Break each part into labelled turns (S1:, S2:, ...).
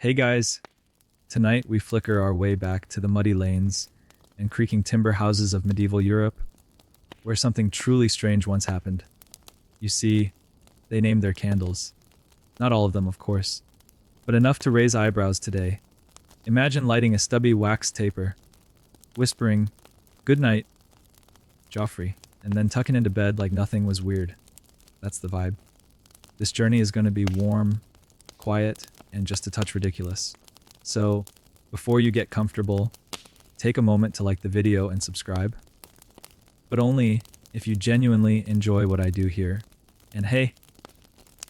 S1: Hey guys, tonight we flicker our way back to the muddy lanes and creaking timber houses of medieval Europe, where something truly strange once happened. You see, they named their candles. Not all of them, of course, but enough to raise eyebrows today. Imagine lighting a stubby wax taper, whispering, "Good night, Joffrey," and then tucking into bed like nothing was weird. That's the vibe. This journey is going to be warm, quiet, and just a touch ridiculous. So, before you get comfortable, take a moment to like the video and subscribe. But only if you genuinely enjoy what I do here. And hey,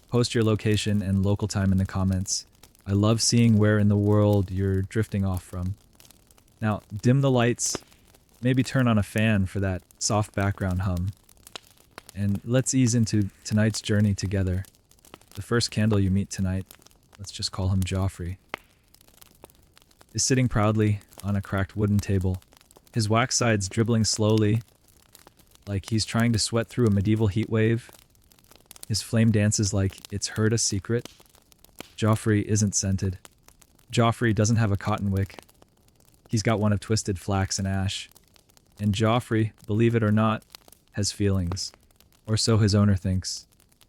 S1: post your location and local time in the comments. I love seeing where in the world you're drifting off from. Now, dim the lights, maybe turn on a fan for that soft background hum. And let's ease into tonight's journey together. The first candle you meet tonight, let's just call him Joffrey, is sitting proudly on a cracked wooden table, his wax sides dribbling slowly, like he's trying to sweat through a medieval heat wave. His flame dances like it's heard a secret. Joffrey isn't scented. Joffrey doesn't have a cotton wick. He's got one of twisted flax and ash. And Joffrey, believe it or not, has feelings. Or so his owner thinks.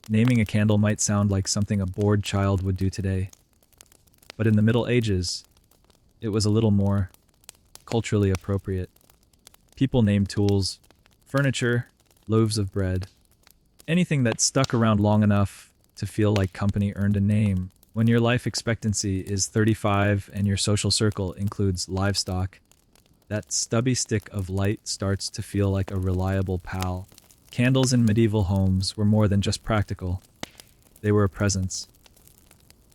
S1: Naming a candle might sound like something a bored child would do today. But in the Middle Ages, it was a little more culturally appropriate. People named tools, furniture, loaves of bread, anything that stuck around long enough to feel like company earned a name. When your life expectancy is 35 and your social circle includes livestock, that stubby stick of light starts to feel like a reliable pal. Candles in medieval homes were more than just practical. They were a presence.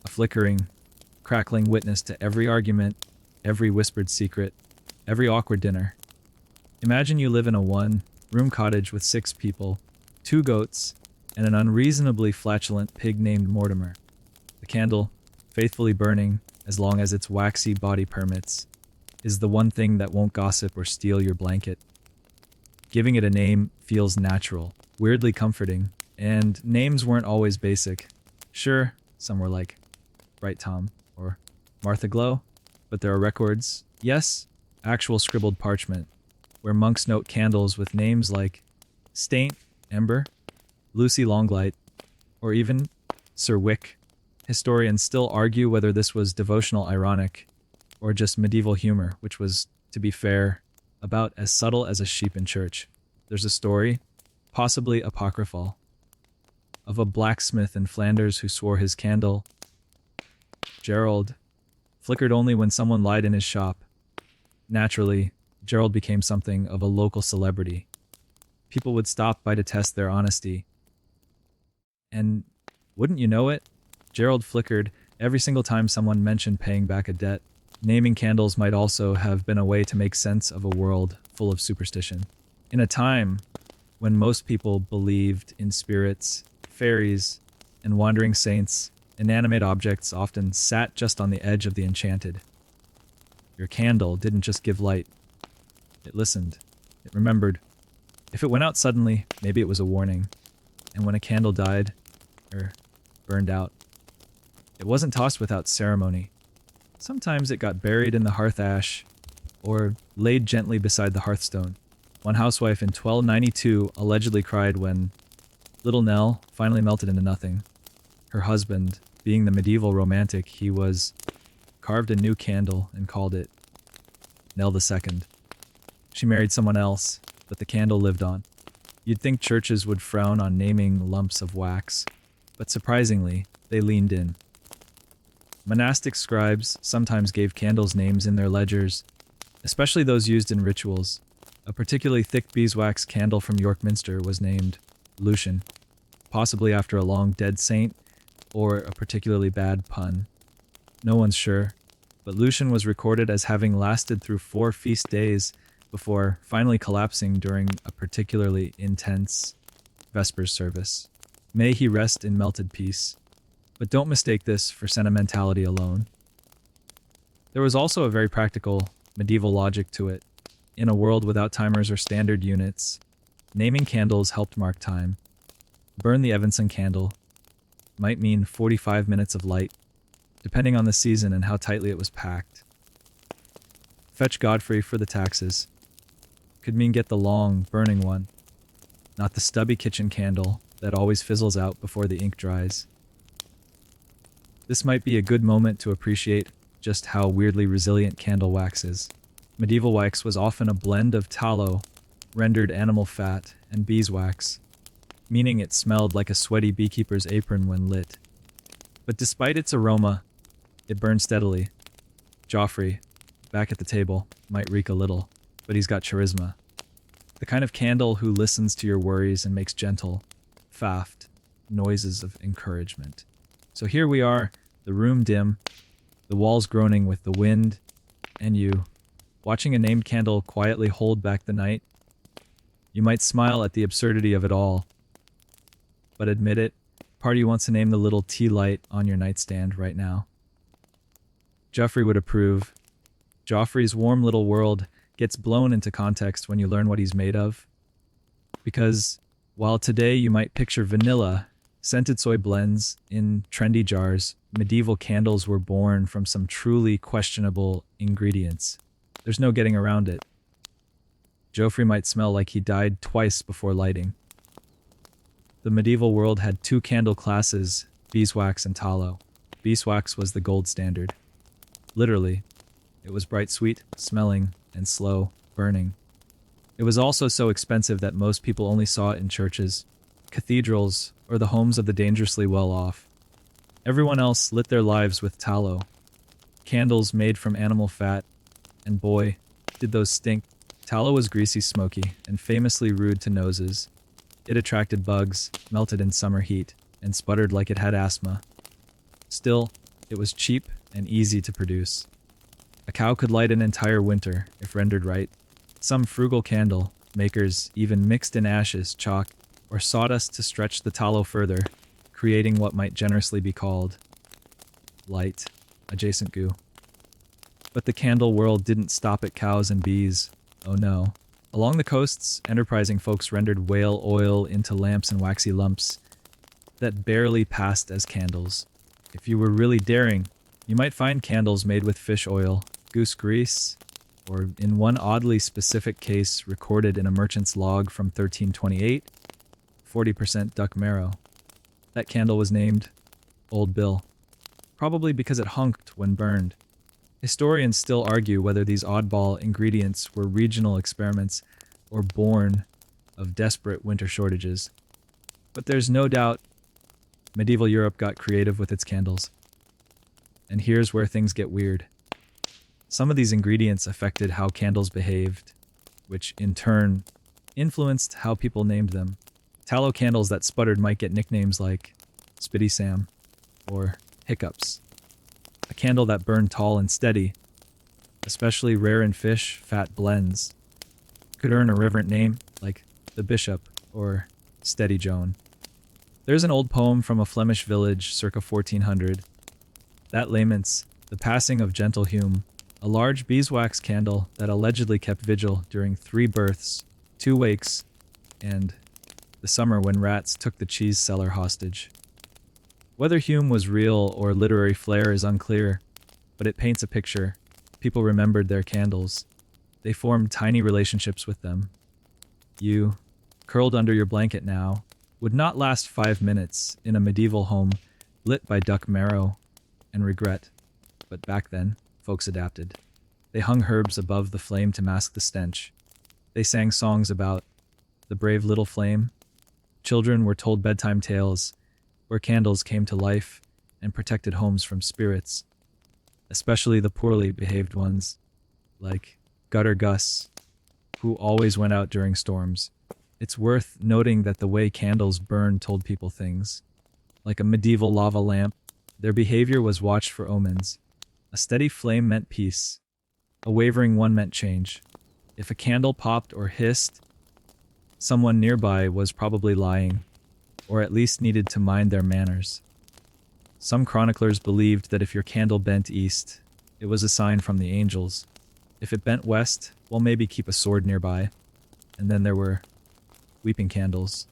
S1: A flickering, crackling witness to every argument, every whispered secret, every awkward dinner. Imagine you live in a one-room cottage with 6 people, 2 goats, and an unreasonably flatulent pig named Mortimer. The candle, faithfully burning as long as its waxy body permits, is the one thing that won't gossip or steal your blanket. Giving it a name feels natural, weirdly comforting, and names weren't always basic. Sure, some were like Bright Tom or Martha Glow, but there are records, yes, actual scribbled parchment, where monks note candles with names like Staint, Ember, Lucy Longlight, or even Sir Wick. Historians still argue whether this was devotional ironic or just medieval humor, which was, to be fair, about as subtle as a sheep in church. There's a story, possibly apocryphal, of a blacksmith in Flanders who swore his candle, Gerald, flickered only when someone lied in his shop. Naturally, Gerald became something of a local celebrity. People would stop by to test their honesty. And wouldn't you know it, Gerald flickered every single time someone mentioned paying back a debt. Naming candles might also have been a way to make sense of a world full of superstition. In a time when most people believed in spirits, fairies, and wandering saints, inanimate objects often sat just on the edge of the enchanted. Your candle didn't just give light. It listened. It remembered. If it went out suddenly, maybe it was a warning. And when a candle died, or burned out, it wasn't tossed without ceremony. Sometimes it got buried in the hearth ash, or laid gently beside the hearthstone. One housewife in 1292 allegedly cried when little Nell finally melted into nothing. Her husband, being the medieval romantic he was, carved a new candle and called it Nell II. She married someone else, but the candle lived on. You'd think churches would frown on naming lumps of wax, but surprisingly, they leaned in. Monastic scribes sometimes gave candles names in their ledgers, especially those used in rituals. A particularly thick beeswax candle from York Minster was named Lucian, possibly after a long dead saint or a particularly bad pun. No one's sure, but Lucian was recorded as having lasted through 4 feast days before finally collapsing during a particularly intense Vespers service. May he rest in melted peace. But don't mistake this for sentimentality alone. There was also a very practical, medieval logic to it. In a world without timers or standard units, naming candles helped mark time. Burn the Evanson candle might mean 45 minutes of light. depending on the season and how tightly it was packed. Fetch Godfrey for the taxes could mean get the long, burning one, not the stubby kitchen candle that always fizzles out before the ink dries. This might be a good moment to appreciate just how weirdly resilient candle wax is. Medieval wax was often a blend of tallow, rendered animal fat, and beeswax, meaning it smelled like a sweaty beekeeper's apron when lit. But despite its aroma, it burned steadily. Joffrey, back at the table, might reek a little, but he's got charisma. The kind of candle who listens to your worries and makes gentle, faft noises of encouragement. So here we are, the room dim, the walls groaning with the wind, and you, watching a named candle quietly hold back the night. You might smile at the absurdity of it all, but admit it, part of you wants to name the little tea light on your nightstand right now. Joffrey would approve. Joffrey's warm little world gets blown into context when you learn what he's made of. Because while today you might picture vanilla, scented soy blends in trendy jars, medieval candles were born from some truly questionable ingredients. There's no getting around it. Joffrey might smell like he died twice before lighting. The medieval world had two candle classes, beeswax and tallow. Beeswax was the gold standard. Literally, it was bright sweet, smelling, and slow burning. It was also so expensive that most people only saw it in churches, cathedrals, or the homes of the dangerously well-off. Everyone else lit their lives with tallow, candles made from animal fat, and boy, did those stink. Tallow was greasy, smoky, and famously rude to noses. It attracted bugs, melted in summer heat, and sputtered like it had asthma. Still, it was cheap and easy to produce. A cow could light an entire winter, if rendered right. Some frugal candle makers even mixed in ashes, chalk, or sawdust to stretch the tallow further, creating what might generously be called light, adjacent goo. But the candle world didn't stop at cows and bees. Oh no. Along the coasts, enterprising folks rendered whale oil into lamps and waxy lumps that barely passed as candles. If you were really daring, you might find candles made with fish oil, goose grease, or in one oddly specific case recorded in a merchant's log from 1328, 40% duck marrow. That candle was named Old Bill, probably because it hunked when burned. Historians still argue whether these oddball ingredients were regional experiments or born of desperate winter shortages. But there's no doubt medieval Europe got creative with its candles. And here's where things get weird. Some of these ingredients affected how candles behaved, which in turn influenced how people named them. Tallow candles that sputtered might get nicknames like Spitty Sam or Hiccups. A candle that burned tall and steady, especially rare in fish, fat blends, could earn a reverent name like the Bishop or Steady Joan. There's an old poem from a Flemish village circa 1400 that laments the passing of gentle Hume, a large beeswax candle that allegedly kept vigil during 3 births, 2 wakes, and the summer when rats took the cheese seller hostage. Whether Hume was real or literary flair is unclear, but it paints a picture. People remembered their candles. They formed tiny relationships with them. You, curled under your blanket now, would not last 5 minutes in a medieval home lit by duck marrow and regret. But back then, folks adapted. They hung herbs above the flame to mask the stench. They sang songs about the brave little flame. Children were told bedtime tales where candles came to life and protected homes from spirits, especially the poorly behaved ones, like Gutter Gus, who always went out during storms. It's worth noting that the way candles burned told people things. Like a medieval lava lamp, their behavior was watched for omens. A steady flame meant peace. A wavering one meant change. If a candle popped or hissed, someone nearby was probably lying, or at least needed to mind their manners. Some chroniclers believed that if your candle bent east, it was a sign from the angels. If it bent west, well, maybe keep a sword nearby. And then there were weeping candles.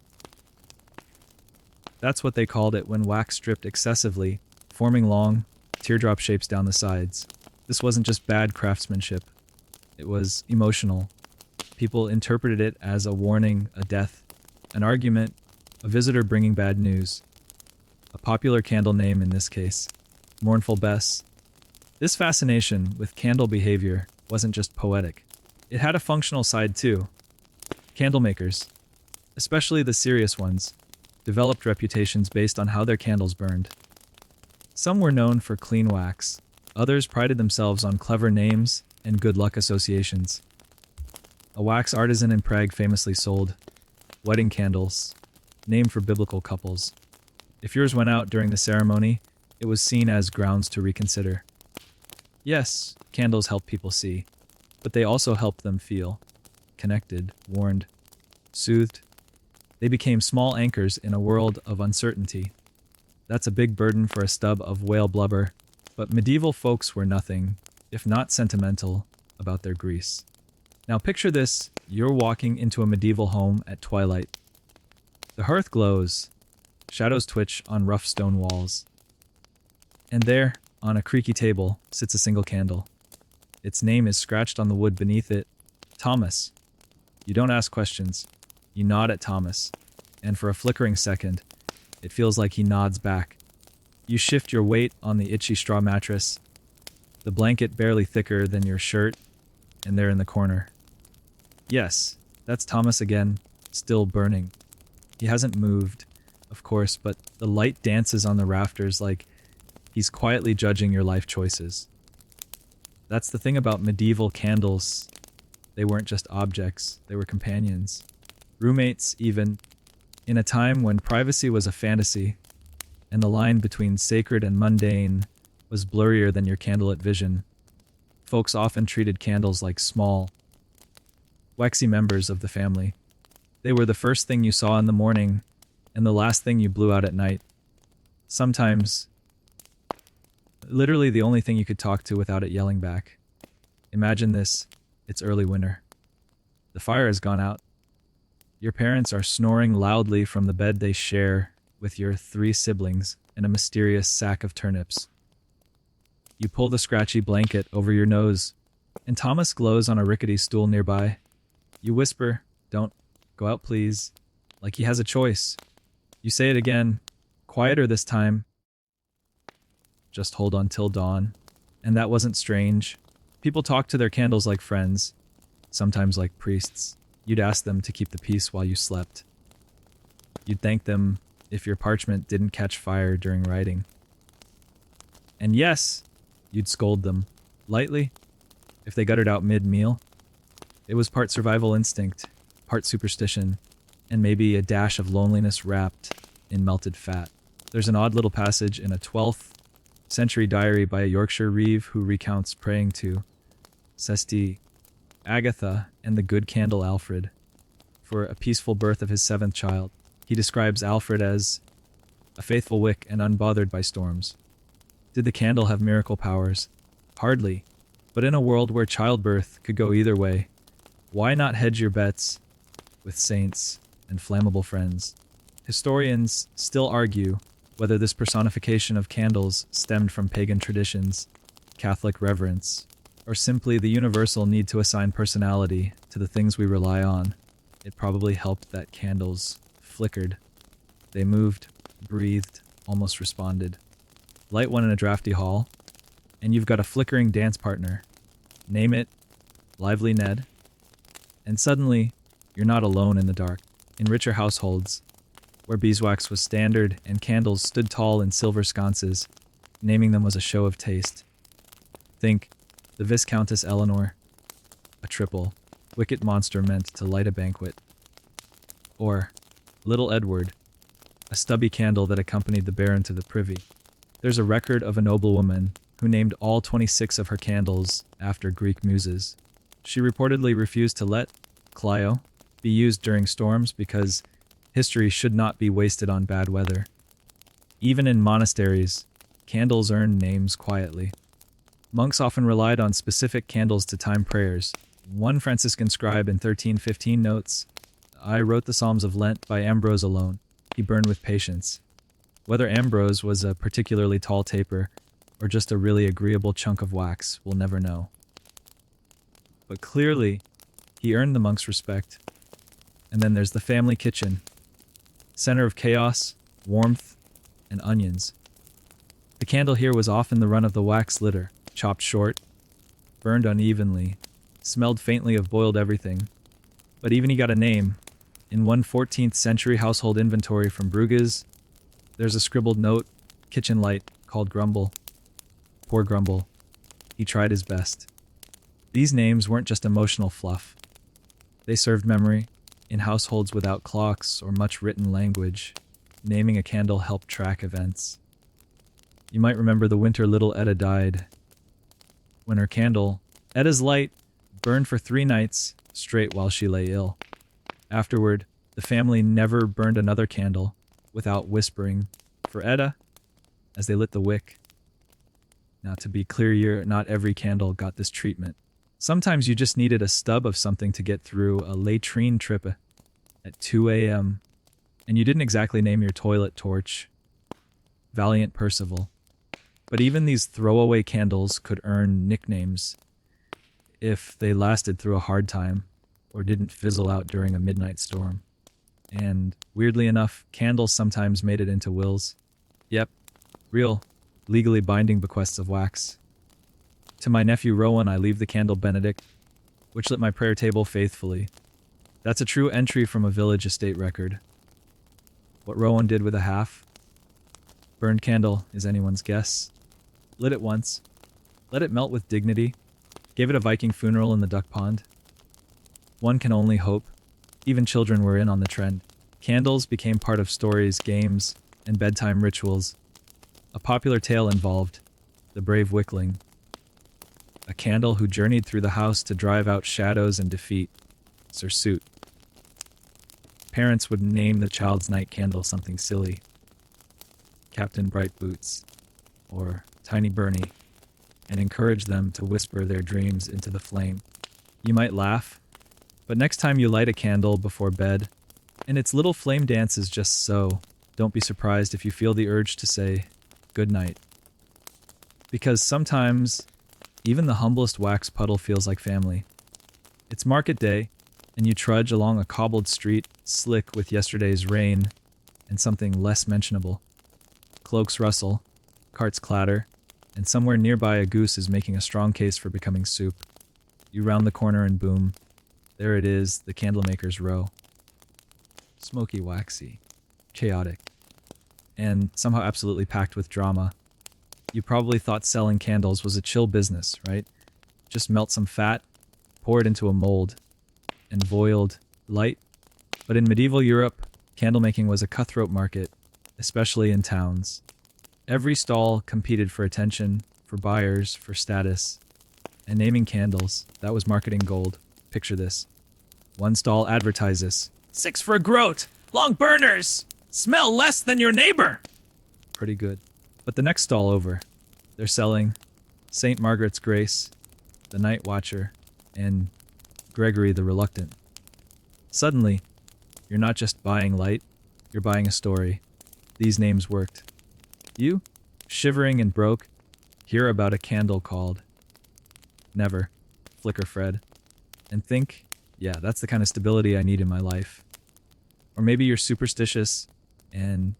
S1: That's what they called it when wax dripped excessively, forming long, teardrop shapes down the sides. This wasn't just bad craftsmanship. It was emotional. People interpreted it as a warning, a death, an argument, a visitor bringing bad news. A popular candle name in this case, Mournful Bess. This fascination with candle behavior wasn't just poetic. It had a functional side too. Candle makers, especially the serious ones, developed reputations based on how their candles burned. Some were known for clean wax. Others prided themselves on clever names and good luck associations. A wax artisan in Prague famously sold wedding candles, named for biblical couples. If yours went out during the ceremony, it was seen as grounds to reconsider. Yes, candles help people see, but they also helped them feel connected, warned, soothed. They became small anchors in a world of uncertainty. That's a big burden for a stub of whale blubber, but medieval folks were nothing, if not sentimental, about their grease. Now picture this, you're walking into a medieval home at twilight. The hearth glows, shadows twitch on rough stone walls. And there, on a creaky table, sits a single candle. Its name is scratched on the wood beneath it, Thomas. You don't ask questions. You nod at Thomas, and for a flickering second, it feels like he nods back. You shift your weight on the itchy straw mattress, the blanket barely thicker than your shirt, and there in the corner. Yes, that's Thomas again, still burning. He hasn't moved, of course, but the light dances on the rafters like he's quietly judging your life choices. That's the thing about medieval candles. They weren't just objects, they were companions. Roommates, even. In a time when privacy was a fantasy, and the line between sacred and mundane was blurrier than your candlelit vision, folks often treated candles like small, waxy members of the family. They were the first thing you saw in the morning, and the last thing you blew out at night. Sometimes, literally the only thing you could talk to without it yelling back. Imagine this, it's early winter. The fire has gone out. Your parents are snoring loudly from the bed they share with your 3 siblings and a mysterious sack of turnips. You pull the scratchy blanket over your nose, and Thomas glows on a rickety stool nearby. You whisper, "Don't go out, please," like he has a choice. You say it again, quieter this time. "Just hold on till dawn." And that wasn't strange. People talked to their candles like friends, sometimes like priests. You'd ask them to keep the peace while you slept. You'd thank them if your parchment didn't catch fire during writing. And yes, you'd scold them, lightly, if they guttered out mid-meal. It was part survival instinct, part superstition, and maybe a dash of loneliness wrapped in melted fat. There's an odd little passage in a 12th century diary by a Yorkshire reeve who recounts praying to Sesti, Agatha, and the good candle Alfred for a peaceful birth of his 7th child. He describes Alfred as a faithful wick and unbothered by storms. Did the candle have miracle powers? Hardly. But in a world where childbirth could go either way, why not hedge your bets with saints and flammable friends? Historians still argue whether this personification of candles stemmed from pagan traditions, Catholic reverence, or simply the universal need to assign personality to the things we rely on. It probably helped that candles flickered. They moved, breathed, almost responded. Light one in a drafty hall, and you've got a flickering dance partner. Name it, Lively Ned. And suddenly, you're not alone in the dark. In richer households, where beeswax was standard and candles stood tall in silver sconces, naming them was a show of taste. Think, the Viscountess Eleanor, a triple, wicked monster meant to light a banquet. Or, Little Edward, a stubby candle that accompanied the Baron to the privy. There's a record of a noblewoman who named all 26 of her candles after Greek muses. She reportedly refused to let Clio be used during storms because history should not be wasted on bad weather. Even in monasteries, candles earned names quietly. Monks often relied on specific candles to time prayers. One Franciscan scribe in 1315 notes, "I wrote the Psalms of Lent by Ambrose alone. He burned with patience." Whether Ambrose was a particularly tall taper or just a really agreeable chunk of wax, we'll never know. But clearly, he earned the monk's respect. And then there's the family kitchen, center of chaos, warmth, and onions. The candle here was often the run of the wax litter, chopped short, burned unevenly, smelled faintly of boiled everything. But even he got a name. In one 14th century household inventory from Bruges, there's a scribbled note, kitchen light, called Grumble. Poor Grumble. He tried his best. These names weren't just emotional fluff. They served memory. In households without clocks or much written language, naming a candle helped track events. You might remember the winter little Etta died. When her candle, Etta's light, burned for 3 nights straight while she lay ill. Afterward, the family never burned another candle without whispering, "For Etta," as they lit the wick. Now, to be clear, not every candle got this treatment. Sometimes you just needed a stub of something to get through a latrine trip at 2 a.m., and you didn't exactly name your toilet torch Valiant Percival. But even these throwaway candles could earn nicknames if they lasted through a hard time or didn't fizzle out during a midnight storm. And weirdly enough, candles sometimes made it into wills. Yep, real, legally binding bequests of wax. To my nephew Rowan, I leave the candle Benedict, which lit my prayer table faithfully. That's a true entry from a village estate record. What Rowan did with a half burned candle is anyone's guess. Lit it once, let it melt with dignity, gave it a Viking funeral in the duck pond. One can only hope. Even children were in on the trend. Candles became part of stories, games, and bedtime rituals. A popular tale involved the brave Wickling, a candle who journeyed through the house to drive out shadows and defeat Sursuit. Parents would name the child's night candle something silly. Captain Bright Boots, or Tiny Bernie, and encourage them to whisper their dreams into the flame. You might laugh, but next time you light a candle before bed, and its little flame dances just so, don't be surprised if you feel the urge to say, "Good night." Because sometimes, even the humblest wax puddle feels like family. It's market day, and you trudge along a cobbled street, slick with yesterday's rain, and something less mentionable. Cloaks rustle, carts clatter, and somewhere nearby a goose is making a strong case for becoming soup. You round the corner and boom. There it is, the candlemaker's row. Smoky, waxy, chaotic, and somehow absolutely packed with drama. You probably thought selling candles was a chill business, right? Just melt some fat, pour it into a mold, and boiled, light. But in medieval Europe, candlemaking was a cutthroat market, especially in towns. Every stall competed for attention, for buyers, for status. And naming candles, that was marketing gold. Picture this. One stall advertises, 6 for a groat! Long burners! Smell less than your neighbor! Pretty good. But the next stall over, they're selling St. Margaret's Grace, the Night Watcher, and Gregory the Reluctant. Suddenly, you're not just buying light, you're buying a story. These names worked. You, shivering and broke, hear about a candle called Never, Flicker Fred, and think, yeah, that's the kind of stability I need in my life. Or maybe you're superstitious and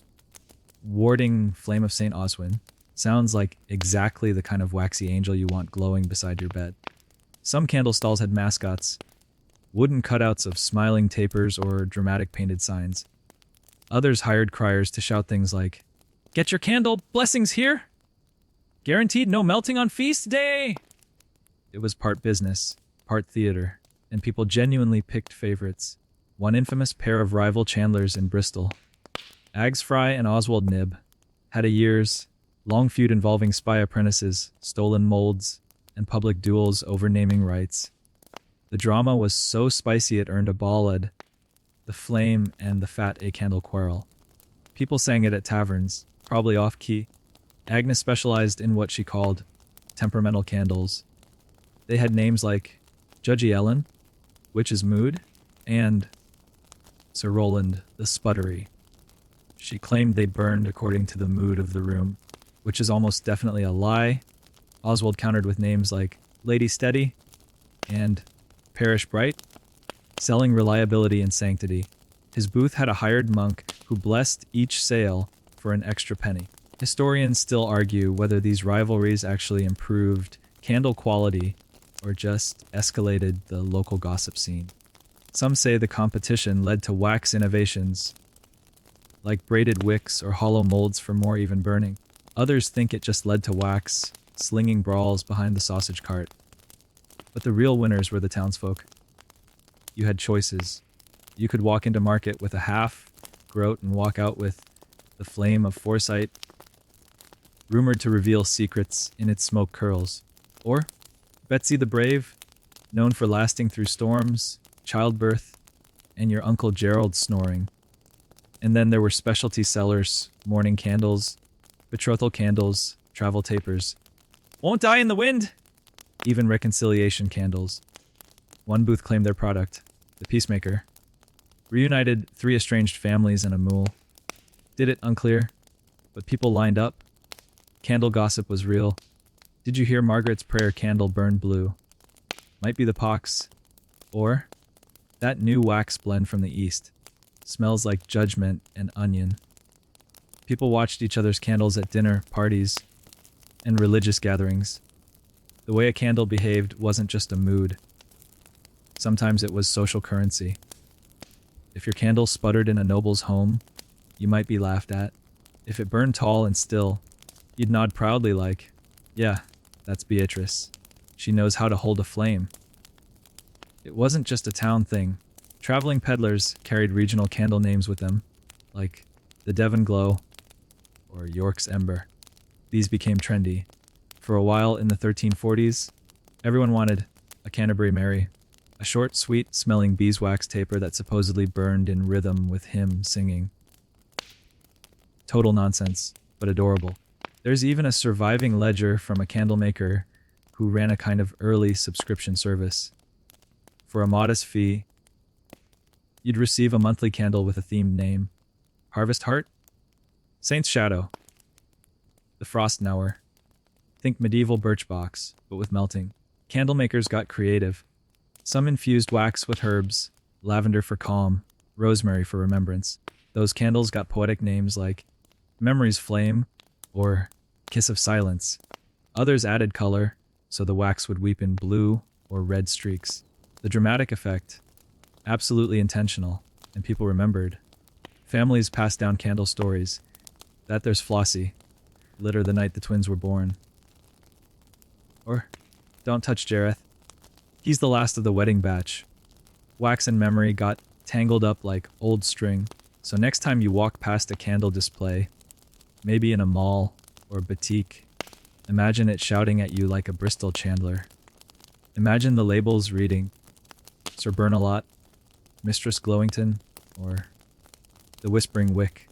S1: warding Flame of St. Oswin sounds like exactly the kind of waxy angel you want glowing beside your bed. Some candle stalls had mascots, wooden cutouts of smiling tapers or dramatic painted signs. Others hired criers to shout things like, "Get your candle, blessings here! Guaranteed no melting on feast day!" It was part business, part theater, and people genuinely picked favorites. One infamous pair of rival chandlers in Bristol, Ags Fry and Oswald Nib, had a years-long feud involving spy apprentices, stolen molds, and public duels over naming rights. The drama was so spicy it earned a ballad, The Flame and the Fat A Candle Quarrel. People sang it at taverns, probably off-key. Agnes specialized in what she called temperamental candles. They had names like Judgy Ellen, Witch's Mood, and Sir Roland the Sputtery. She claimed they burned according to the mood of the room. which is almost definitely a lie. Oswald countered with names like Lady Steady and Parish Bright, selling reliability and sanctity. His booth had a hired monk who blessed each sale for an extra penny. Historians still argue whether these rivalries actually improved candle quality or just escalated the local gossip scene. Some say the competition led to wax innovations, like braided wicks or hollow molds for more even burning. Others think it just led to wax, slinging brawls behind the sausage cart. But the real winners were the townsfolk. You had choices. You could walk into market with a half groat and walk out with the flame of foresight, rumored to reveal secrets in its smoke curls. Or Betsy the Brave, known for lasting through storms, childbirth, and your Uncle Gerald snoring. And then there were specialty sellers, morning candles, betrothal candles, travel tapers. Won't die in the wind! Even reconciliation candles. One booth claimed their product, the Peacemaker, reunited 3 estranged families and a mule. Did it? Unclear. But people lined up. Candle gossip was real. Did you hear Margaret's prayer candle burned blue? Might be the pox. Or that new wax blend from the east. Smells like judgment and onion. People watched each other's candles at dinner, parties, and religious gatherings. The way a candle behaved wasn't just a mood. Sometimes it was social currency. If your candle sputtered in a noble's home, you might be laughed at. If it burned tall and still, you'd nod proudly like, yeah, that's Beatrice. She knows how to hold a flame. It wasn't just a town thing. Traveling peddlers carried regional candle names with them, like the Devon Glow or York's Ember. These became trendy. For a while in the 1340s, everyone wanted a Canterbury Mary, a short, sweet-smelling beeswax taper that supposedly burned in rhythm with hymn singing. Total nonsense, but adorable. There's even a surviving ledger from a candle maker who ran a kind of early subscription service. For a modest fee, you'd receive a monthly candle with a themed name. Harvest Heart? Saint's Shadow. The Frost Knower. Think medieval birch box, but with melting. Candle makers got creative. Some infused wax with herbs, lavender for calm, rosemary for remembrance. Those candles got poetic names like Memory's Flame or Kiss of Silence. Others added color, so the wax would weep in blue or red streaks. The dramatic effect, absolutely intentional, and people remembered. Families passed down candle stories. That there's Flossie, lit her the night the twins were born. Or, don't touch Jareth. He's the last of the wedding batch. Wax and memory got tangled up like old string, so next time you walk past a candle display, maybe in a mall or boutique, imagine it shouting at you like a Bristol Chandler. Imagine the labels reading Sir Bernalot, Mistress Glowington, or The Whispering Wick.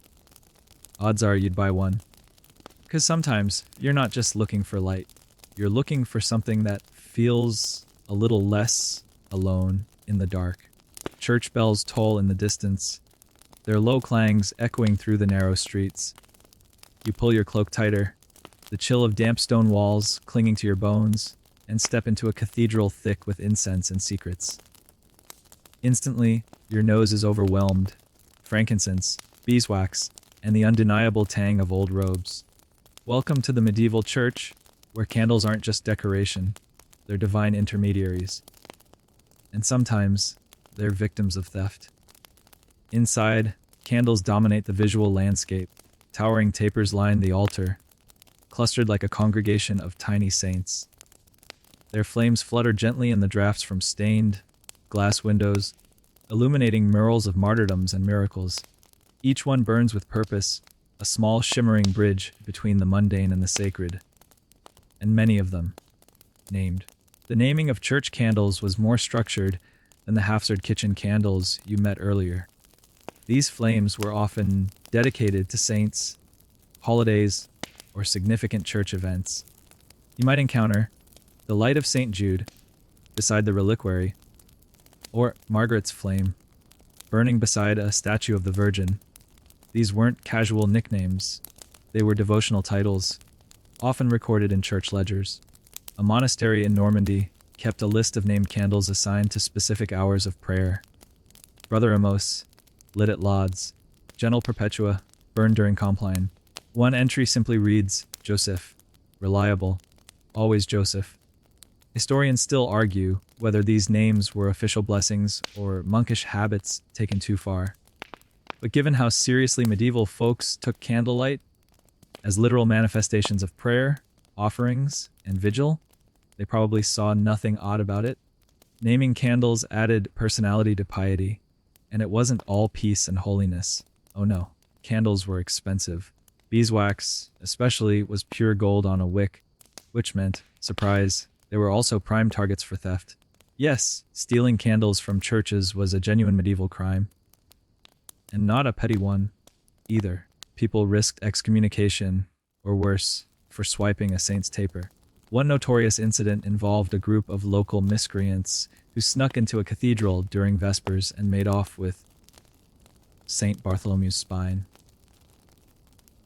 S1: Odds are you'd buy one. Because sometimes you're not just looking for light. You're looking for something that feels a little less alone in the dark. Church bells toll in the distance, their low clangs echoing through the narrow streets. You pull your cloak tighter, the chill of damp stone walls clinging to your bones, and step into a cathedral thick with incense and secrets. Instantly, your nose is overwhelmed. Frankincense, beeswax, and the undeniable tang of old robes. Welcome to the medieval church, where candles aren't just decoration, they're divine intermediaries. And sometimes, they're victims of theft. Inside, candles dominate the visual landscape. Towering tapers line the altar, clustered like a congregation of tiny saints. Their flames flutter gently in the drafts from stained glass windows, illuminating murals of martyrdoms and miracles. Each one burns with purpose, a small shimmering bridge between the mundane and the sacred. And many of them, named. The naming of church candles was more structured than the Hafsard kitchen candles you met earlier. These flames were often dedicated to saints, holidays, or significant church events. You might encounter the light of St. Jude beside the reliquary, or Margaret's flame burning beside a statue of the Virgin. These weren't casual nicknames, they were devotional titles, often recorded in church ledgers. A monastery in Normandy kept a list of named candles assigned to specific hours of prayer. Brother Amos, lit at lauds. Gentle Perpetua, burned during Compline. One entry simply reads, Joseph. Reliable. Always Joseph. Historians still argue whether these names were official blessings or monkish habits taken too far. But given how seriously medieval folks took candlelight as literal manifestations of prayer, offerings, and vigil, they probably saw nothing odd about it. Naming candles added personality to piety, and it wasn't all peace and holiness. Oh no, candles were expensive. Beeswax, especially, was pure gold on a wick, which meant, surprise, they were also prime targets for theft. Yes, stealing candles from churches was a genuine medieval crime. And not a petty one, either. People risked excommunication, or worse, for swiping a saint's taper. One notorious incident involved a group of local miscreants who snuck into a cathedral during Vespers and made off with St. Bartholomew's spine.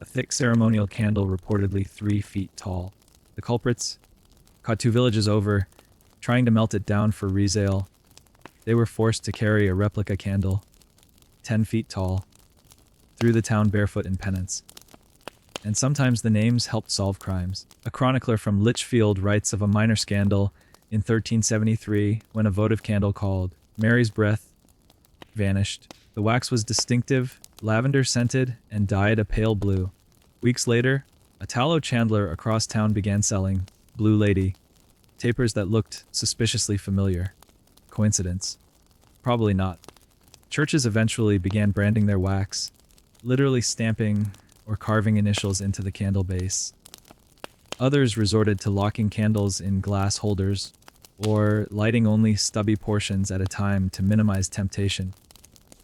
S1: A thick ceremonial candle reportedly 3 feet tall. The culprits, caught 2 villages over, trying to melt it down for resale. They were forced to carry a replica candle, 10 feet tall, through the town barefoot in penance. And sometimes the names helped solve crimes. A chronicler from Lichfield writes of a minor scandal in 1373 when a votive candle called Mary's Breath vanished. The wax was distinctive, lavender-scented, and dyed a pale blue. Weeks later, a tallow chandler across town began selling Blue Lady tapers that looked suspiciously familiar. Coincidence? Probably not. Churches eventually began branding their wax, literally stamping or carving initials into the candle base. Others resorted to locking candles in glass holders or lighting only stubby portions at a time to minimize temptation.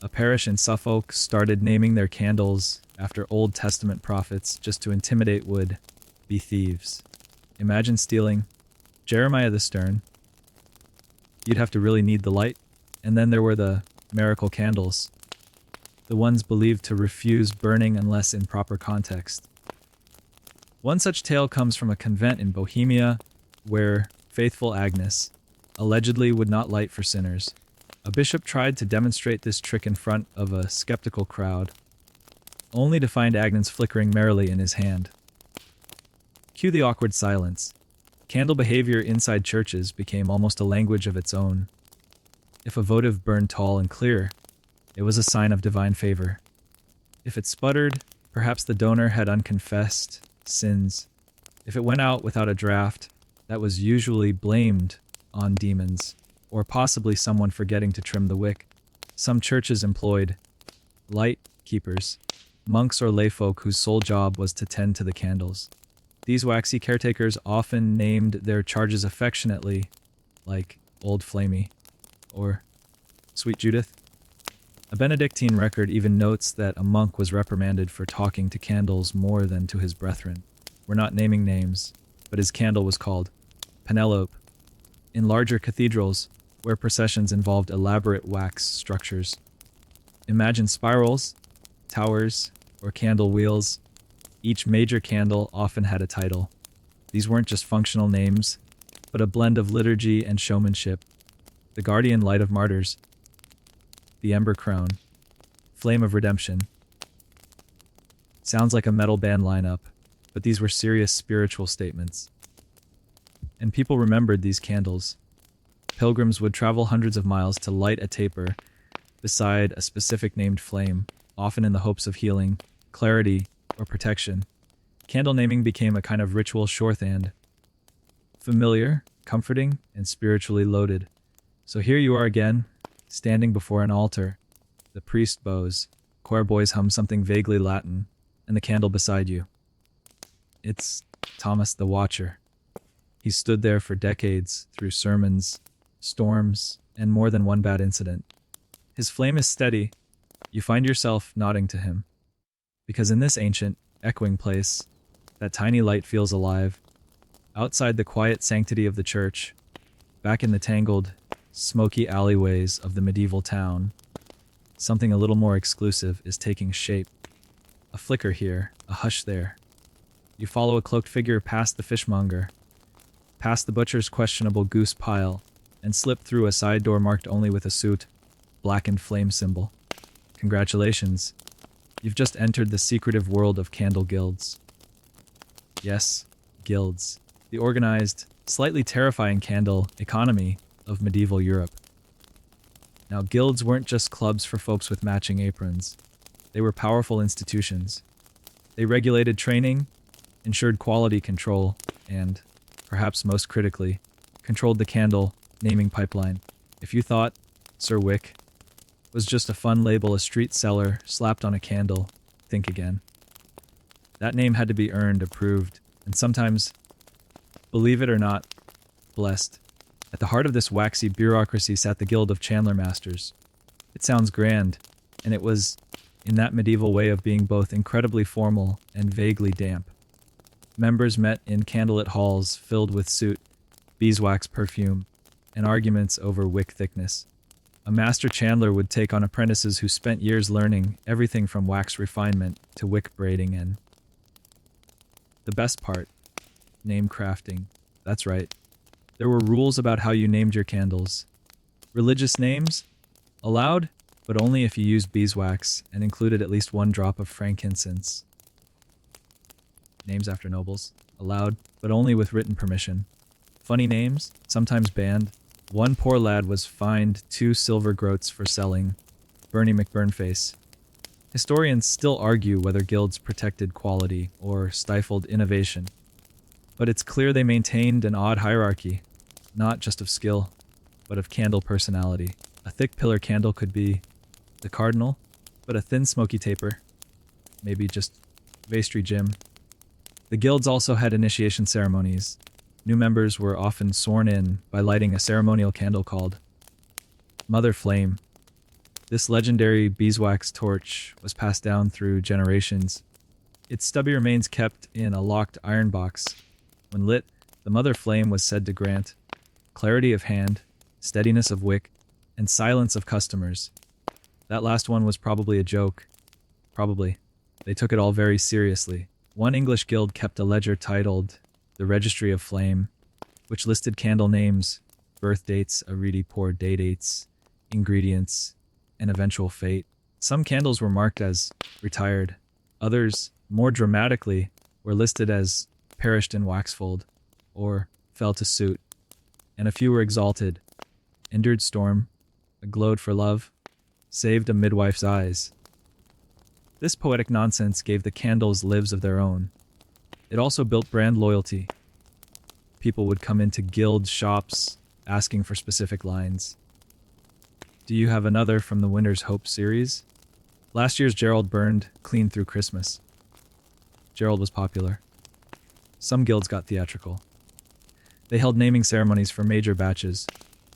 S1: A parish in Suffolk started naming their candles after Old Testament prophets just to intimidate would-be thieves. Imagine stealing Jeremiah the Stern. You'd have to really need the light. And then there were the miracle candles, the ones believed to refuse burning unless in proper context. One such tale comes from a convent in Bohemia where faithful Agnes allegedly would not light for sinners. A bishop tried to demonstrate this trick in front of a skeptical crowd, only to find Agnes flickering merrily in his hand. Cue the awkward silence. Candle behavior inside churches became almost a language of its own. If a votive burned tall and clear, it was a sign of divine favor. If it sputtered, perhaps the donor had unconfessed sins. If it went out without a draft, that was usually blamed on demons, or possibly someone forgetting to trim the wick. Some churches employed light keepers, monks or layfolk whose sole job was to tend to the candles. These waxy caretakers often named their charges affectionately, like Old Flamey or Sweet Judith. A Benedictine record even notes that a monk was reprimanded for talking to candles more than to his brethren. We're not naming names, but his candle was called Penelope. In larger cathedrals, where processions involved elaborate wax structures, imagine spirals, towers, or candle wheels. Each major candle often had a title. These weren't just functional names, but a blend of liturgy and showmanship. The Guardian Light of Martyrs, the Ember Crown, Flame of Redemption. Sounds like a metal band lineup, but these were serious spiritual statements. And people remembered these candles. Pilgrims would travel hundreds of miles to light a taper beside a specific named flame, often in the hopes of healing, clarity, or protection. Candle naming became a kind of ritual shorthand. Familiar, comforting, and spiritually loaded. So here you are again, standing before an altar. The priest bows, choir boys hum something vaguely Latin, and the candle beside you. It's Thomas the Watcher. He stood there for decades, through sermons, storms, and more than one bad incident. His flame is steady. You find yourself nodding to him. Because in this ancient, echoing place, that tiny light feels alive. Outside the quiet sanctity of the church, back in the tangled, smoky alleyways of the medieval town, something a little more exclusive is taking shape. A flicker here, a hush there. You follow a cloaked figure past the fishmonger, past the butcher's questionable goose pile, and slip through a side door marked only with a suit, blackened flame symbol. Congratulations. You've just entered the secretive world of candle guilds. Yes, guilds. The organized, slightly terrifying candle economy of medieval Europe. Now, guilds weren't just clubs for folks with matching aprons. They were powerful institutions. They regulated training, ensured quality control, and, perhaps most critically, controlled the candle naming pipeline. If you thought Sir Wick was just a fun label a street seller slapped on a candle, think again. That name had to be earned, approved, and sometimes, believe it or not, blessed. At the heart of this waxy bureaucracy sat the Guild of Chandler Masters. It sounds grand, and it was, in that medieval way of being, both incredibly formal and vaguely damp. Members met in candlelit halls filled with soot, beeswax perfume, and arguments over wick thickness. A master chandler would take on apprentices who spent years learning everything from wax refinement to wick braiding and the best part, name crafting. That's right. There were rules about how you named your candles. Religious names? Allowed, but only if you used beeswax and included at least 1 drop of frankincense. Names after nobles? Allowed, but only with written permission. Funny names? Sometimes banned. One poor lad was fined 2 silver groats for selling Bernie McBurnface. Historians still argue whether guilds protected quality or stifled innovation. But it's clear they maintained an odd hierarchy, not just of skill, but of candle personality. A thick pillar candle could be the cardinal, but a thin smoky taper, maybe just Vestry Jim. The guilds also had initiation ceremonies. New members were often sworn in by lighting a ceremonial candle called Mother Flame. This legendary beeswax torch was passed down through generations, its stubby remains kept in a locked iron box. When lit, the Mother Flame was said to grant clarity of hand, steadiness of wick, and silence of customers. That last one was probably a joke. Probably. They took it all very seriously. One English guild kept a ledger titled The Registry of Flame, which listed candle names, birth dates, aridi pour dates, ingredients, and eventual fate. Some candles were marked as retired. Others, more dramatically, were listed as perished in waxfold, or fell to suit. And a few were exalted, endured storm, glowed for love, saved a midwife's eyes. This poetic nonsense gave the candles lives of their own. It also built brand loyalty. People would come into guild shops asking for specific lines. Do you have another from the Winter's Hope series? Last year's Gerald burned clean through Christmas. Gerald was popular. Some guilds got theatrical. They held naming ceremonies for major batches.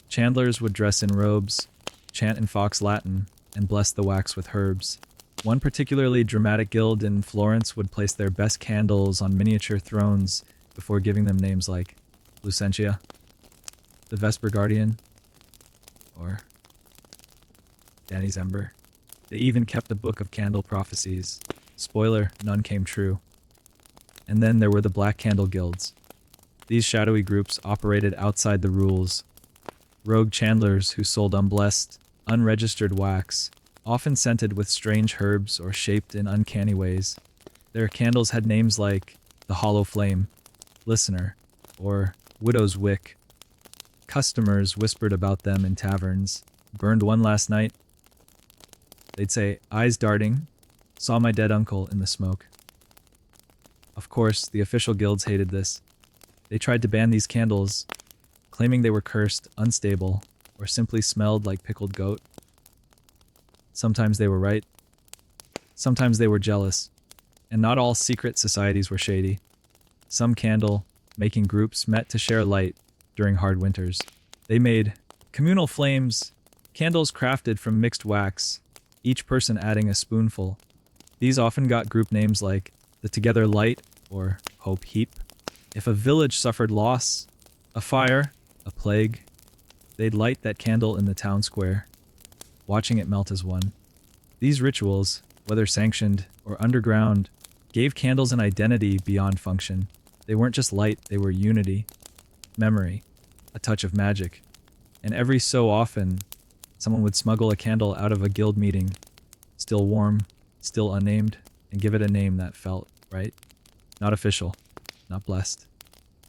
S1: Chandlers would dress in robes, chant in Fox Latin, and bless the wax with herbs. One particularly dramatic guild in Florence would place their best candles on miniature thrones before giving them names like Lucentia, the Vesper Guardian, or Danny's Ember. They even kept a book of candle prophecies. Spoiler, none came true. And then there were the Black Candle Guilds. These shadowy groups operated outside the rules. Rogue chandlers who sold unblessed, unregistered wax, often scented with strange herbs or shaped in uncanny ways. Their candles had names like the Hollow Flame, Listener, or Widow's Wick. Customers whispered about them in taverns. Burned one last night. They'd say, eyes darting, saw my dead uncle in the smoke. Of course, the official guilds hated this. They tried to ban these candles, claiming they were cursed, unstable, or simply smelled like pickled goat. Sometimes they were right. Sometimes they were jealous. And not all secret societies were shady. Some candle-making groups met to share light during hard winters. They made communal flames, candles crafted from mixed wax, each person adding a spoonful. These often got group names like the Together Light or Hope Heap. If a village suffered loss, a fire, a plague, they'd light that candle in the town square, watching it melt as one. These rituals, whether sanctioned or underground, gave candles an identity beyond function. They weren't just light, they were unity, memory, a touch of magic. And every so often, someone would smuggle a candle out of a guild meeting, still warm, still unnamed, and give it a name that felt right. Not official, not blessed,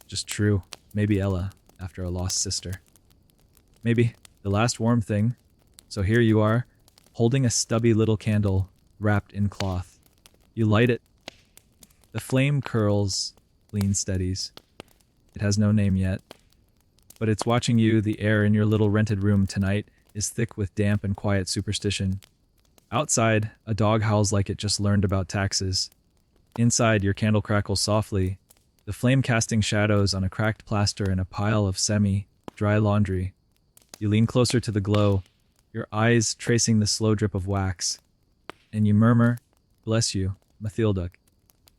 S1: just true. Maybe Ella, after a lost sister. Maybe the last warm thing. So here you are, holding a stubby little candle wrapped in cloth. You light it. The flame curls, lean steadies. It has no name yet, but it's watching you. The air in your little rented room tonight is thick with damp and quiet superstition. Outside, a dog howls like it just learned about taxes. Inside, your candle crackles softly, the flame casting shadows on a cracked plaster and a pile of semi-dry laundry. You lean closer to the glow, your eyes tracing the slow drip of wax, and you murmur, "Bless you, Mathilda,"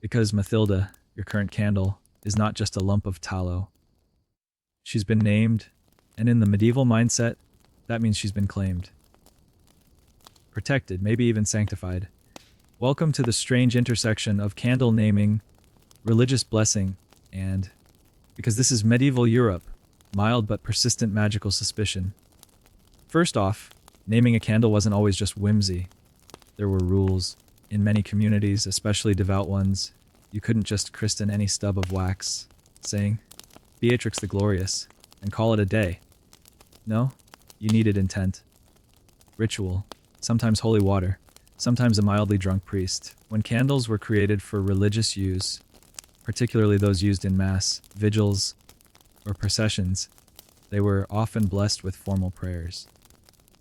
S1: because Mathilda, your current candle, is not just a lump of tallow. She's been named, and in the medieval mindset, that means she's been claimed. Protected, maybe even sanctified. Welcome to the strange intersection of candle naming, religious blessing, and, because this is medieval Europe, mild but persistent magical suspicion. First off, naming a candle wasn't always just whimsy. There were rules. In many communities, especially devout ones, you couldn't just christen any stub of wax, saying, "Beatrix the Glorious," and call it a day. No, you needed intent. Ritual, sometimes holy water, sometimes a mildly drunk priest. When candles were created for religious use, particularly those used in mass, vigils, or processions, they were often blessed with formal prayers.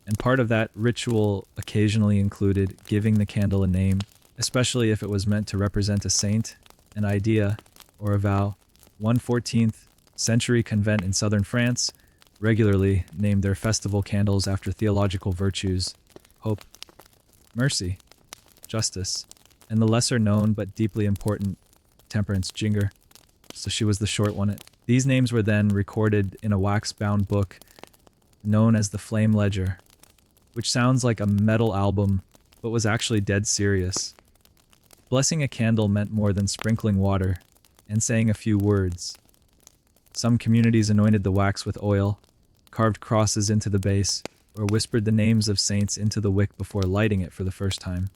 S1: And part of that ritual occasionally included giving the candle a name, especially if it was meant to represent a saint, an idea, or a vow. One 14th century convent in southern France regularly named their festival candles after theological virtues: hope, mercy, justice, and the lesser known but deeply important temperance, Jinger. So she was the short one. These names were then recorded in a wax-bound book known as the Flame Ledger, which sounds like a metal album, but was actually dead serious. Blessing a candle meant more than sprinkling water and saying a few words. Some communities anointed the wax with oil, carved crosses into the base, or whispered the names of saints into the wick before lighting it for the first time.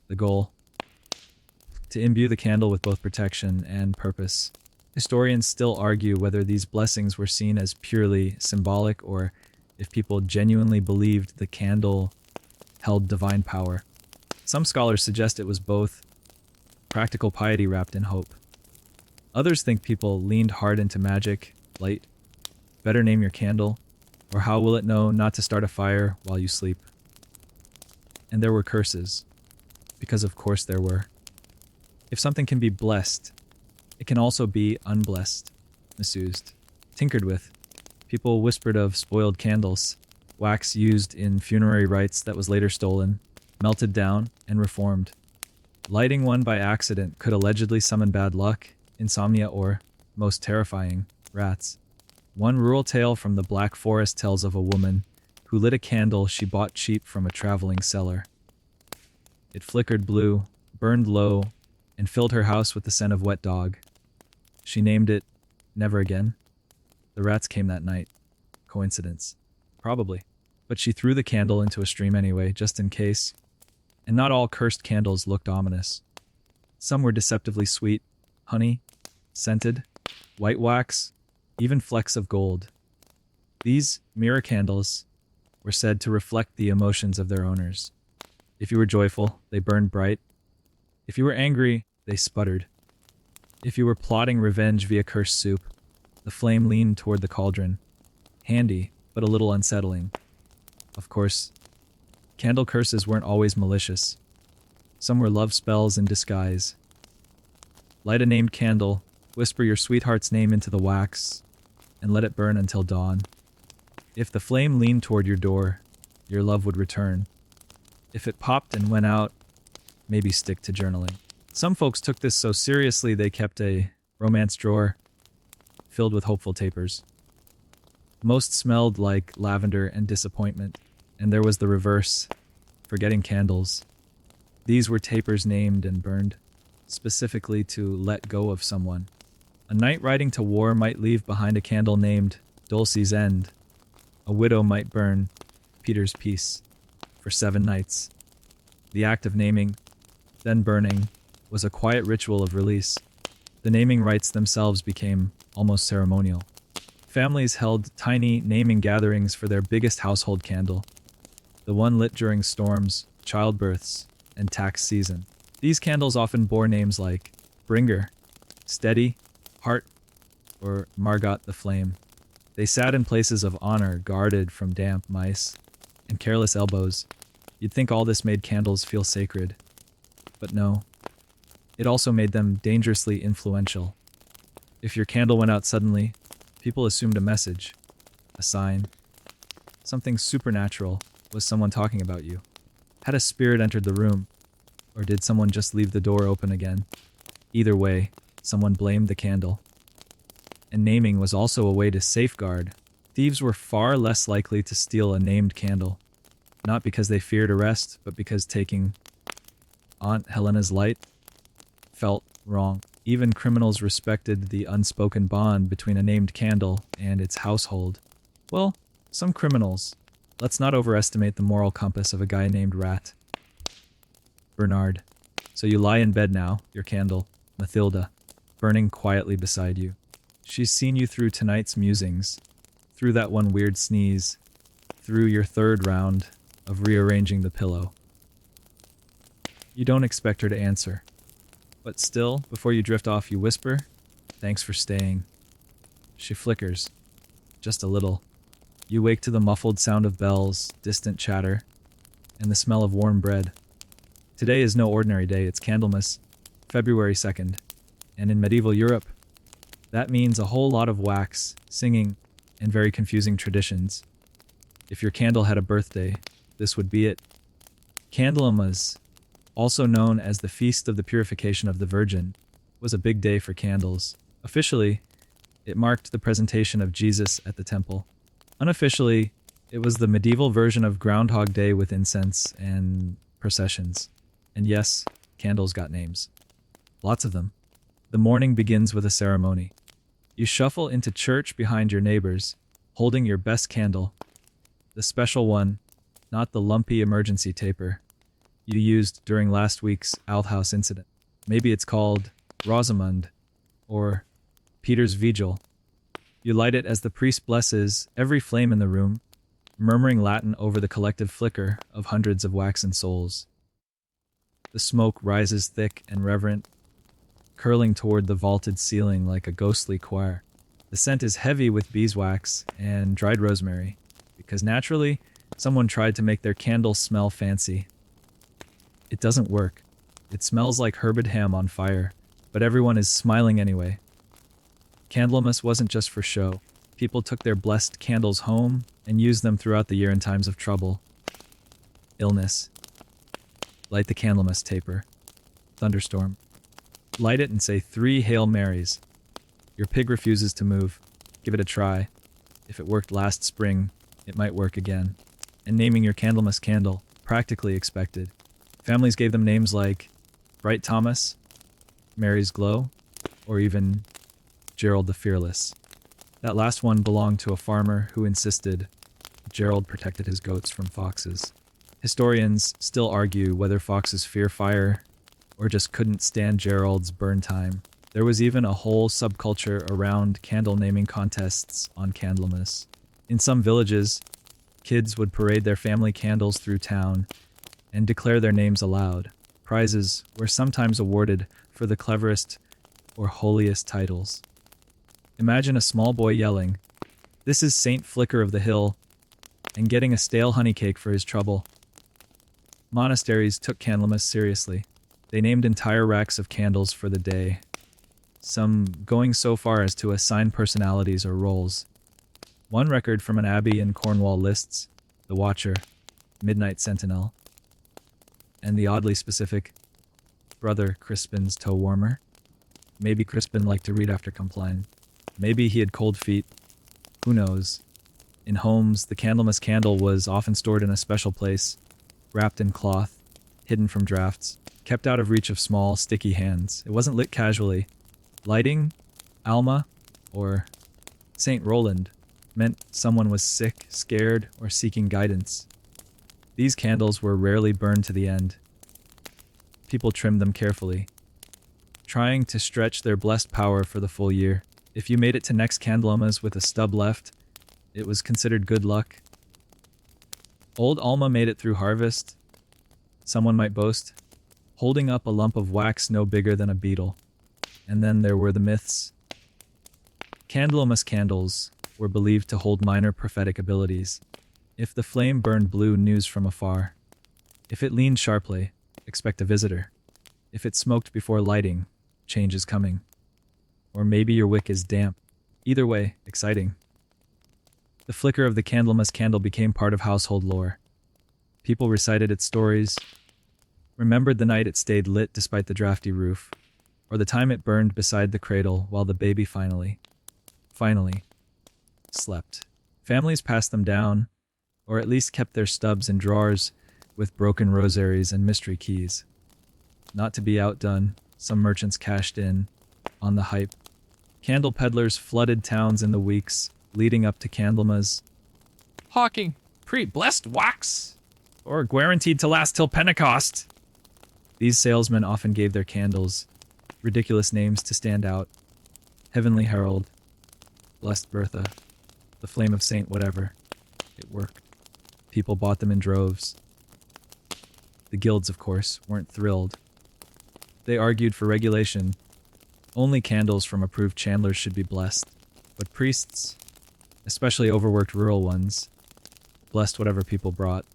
S1: The goal: to imbue the candle with both protection and purpose. Historians still argue whether these blessings were seen as purely symbolic or if people genuinely believed the candle held divine power. Some scholars suggest it was both practical piety wrapped in hope. Others think people leaned hard into magic, light, better name your candle, or how will it know not to start a fire while you sleep. And there were curses, because of course there were. If something can be blessed, it can also be unblessed, misused, tinkered with. People whispered of spoiled candles, wax used in funerary rites that was later stolen, melted down, and reformed. Lighting one by accident could allegedly summon bad luck, insomnia, or, most terrifying, rats. One rural tale from the Black Forest tells of a woman who lit a candle she bought cheap from a traveling seller. It flickered blue, burned low, and filled her house with the scent of wet dog. She named it Never Again. The rats came that night. Coincidence? Probably. But she threw the candle into a stream anyway, just in case. And not all cursed candles looked ominous. Some were deceptively sweet, honey, scented, white wax, even flecks of gold. These mirror candles were said to reflect the emotions of their owners. If you were joyful, they burned bright. If you were angry, they sputtered. If you were plotting revenge via cursed soup, the flame leaned toward the cauldron. Handy, but a little unsettling. Of course, candle curses weren't always malicious. Some were love spells in disguise. Light a named candle, whisper your sweetheart's name into the wax, and let it burn until dawn. If the flame leaned toward your door, your love would return. If it popped and went out, maybe stick to journaling. Some folks took this so seriously they kept a romance drawer filled with hopeful tapers. Most smelled like lavender and disappointment, and there was the reverse, forgetting candles. These were tapers named and burned, specifically to let go of someone. A knight riding to war might leave behind a candle named Dulce's End. A widow might burn Peter's Peace for 7 nights. The act of naming, then burning, was a quiet ritual of release. The naming rites themselves became almost ceremonial. Families held tiny naming gatherings for their biggest household candle, the one lit during storms, childbirths, and tax season. These candles often bore names like Bringer, Steady, Heart, or Margot the Flame. They sat in places of honor, guarded from damp mice and careless elbows. You'd think all this made candles feel sacred. But no. It also made them dangerously influential. If your candle went out suddenly, people assumed a message, a sign. Something supernatural. Was someone talking about you? Had a spirit entered the room? Or did someone just leave the door open again? Either way, someone blamed the candle. And naming was also a way to safeguard. Thieves were far less likely to steal a named candle. Not because they feared arrest, but because taking Aunt Helena's light felt wrong. Even criminals respected the unspoken bond between a named candle and its household. Well, some criminals. Let's not overestimate the moral compass of a guy named Rat. Bernard. So you lie in bed now, your candle, Mathilda, burning quietly beside you. She's seen you through tonight's musings, through that one weird sneeze, through your 3rd round of rearranging the pillow. You don't expect her to answer. But still, before you drift off, you whisper, "Thanks for staying." She flickers. Just a little. You wake to the muffled sound of bells, distant chatter, and the smell of warm bread. Today is no ordinary day, it's Candlemas, February 2nd. And in medieval Europe, that means a whole lot of wax, singing, and very confusing traditions. If your candle had a birthday, this would be it. Candlemas, also known as the Feast of the Purification of the Virgin, was a big day for candles. Officially, it marked the presentation of Jesus at the temple. Unofficially, it was the medieval version of Groundhog Day with incense and processions. And yes, candles got names. Lots of them. The morning begins with a ceremony. You shuffle into church behind your neighbors, holding your best candle. The special one, not the lumpy emergency taper you used during last week's outhouse incident. Maybe it's called Rosamund, or Peter's Vigil. You light it as the priest blesses every flame in the room, murmuring Latin over the collective flicker of hundreds of waxen souls. The smoke rises thick and reverent, curling toward the vaulted ceiling like a ghostly choir. The scent is heavy with beeswax and dried rosemary, because naturally, someone tried to make their candle smell fancy. It doesn't work. It smells like herb ham on fire, but everyone is smiling anyway. Candlemas wasn't just for show. People took their blessed candles home and used them throughout the year in times of trouble. Illness. Light the Candlemas taper. Thunderstorm. Light it and say 3 Hail Marys. Your pig refuses to move. Give it a try. If it worked last spring, it might work again. And naming your Candlemas candle, practically expected. Families gave them names like Bright Thomas, Mary's Glow, or even Gerald the Fearless. That last one belonged to a farmer who insisted Gerald protected his goats from foxes. Historians still argue whether foxes fear fire or just couldn't stand Gerald's burn time. There was even a whole subculture around candle naming contests on Candlemas. In some villages, kids would parade their family candles through town and declare their names aloud. Prizes were sometimes awarded for the cleverest or holiest titles. Imagine a small boy yelling, "This is Saint Flicker of the Hill," and getting a stale honey cake for his trouble. Monasteries took Candlemas seriously. They named entire racks of candles for the day, some going so far as to assign personalities or roles. One record from an abbey in Cornwall lists the Watcher, Midnight Sentinel, and the oddly specific Brother Crispin's toe warmer. Maybe Crispin liked to read after compline. Maybe he had cold feet. Who knows? In homes, the Candlemas candle was often stored in a special place, wrapped in cloth, hidden from drafts, kept out of reach of small, sticky hands. It wasn't lit casually. Lighting, Alma, or St. Roland, meant someone was sick, scared, or seeking guidance. These candles were rarely burned to the end. People trimmed them carefully, trying to stretch their blessed power for the full year. If you made it to next Candlemas with a stub left, it was considered good luck. Old Alma made it through harvest, someone might boast, holding up a lump of wax no bigger than a beetle. And then there were the myths. Candlemas candles were believed to hold minor prophetic abilities. If the flame burned blue, news from afar. If it leaned sharply, expect a visitor. If it smoked before lighting, change is coming. Or maybe your wick is damp. Either way, exciting. The flicker of the Candlemas candle became part of household lore. People recited its stories, remembered the night it stayed lit despite the drafty roof, or the time it burned beside the cradle while the baby finally, slept. Families passed them down, or at least kept their stubs in drawers with broken rosaries and mystery keys. Not to be outdone, some merchants cashed in on the hype. Candle peddlers flooded towns in the weeks leading up to Candlemas,
S2: hawking pre-blessed wax,
S1: or guaranteed to last till Pentecost. These salesmen often gave their candles ridiculous names to stand out. Heavenly Herald, Blessed Bertha, the Flame of Saint whatever. It worked. People bought them in droves. The guilds, of course, weren't thrilled. They argued for regulation. Only candles from approved chandlers should be blessed. But priests, especially overworked rural ones, blessed whatever people brought.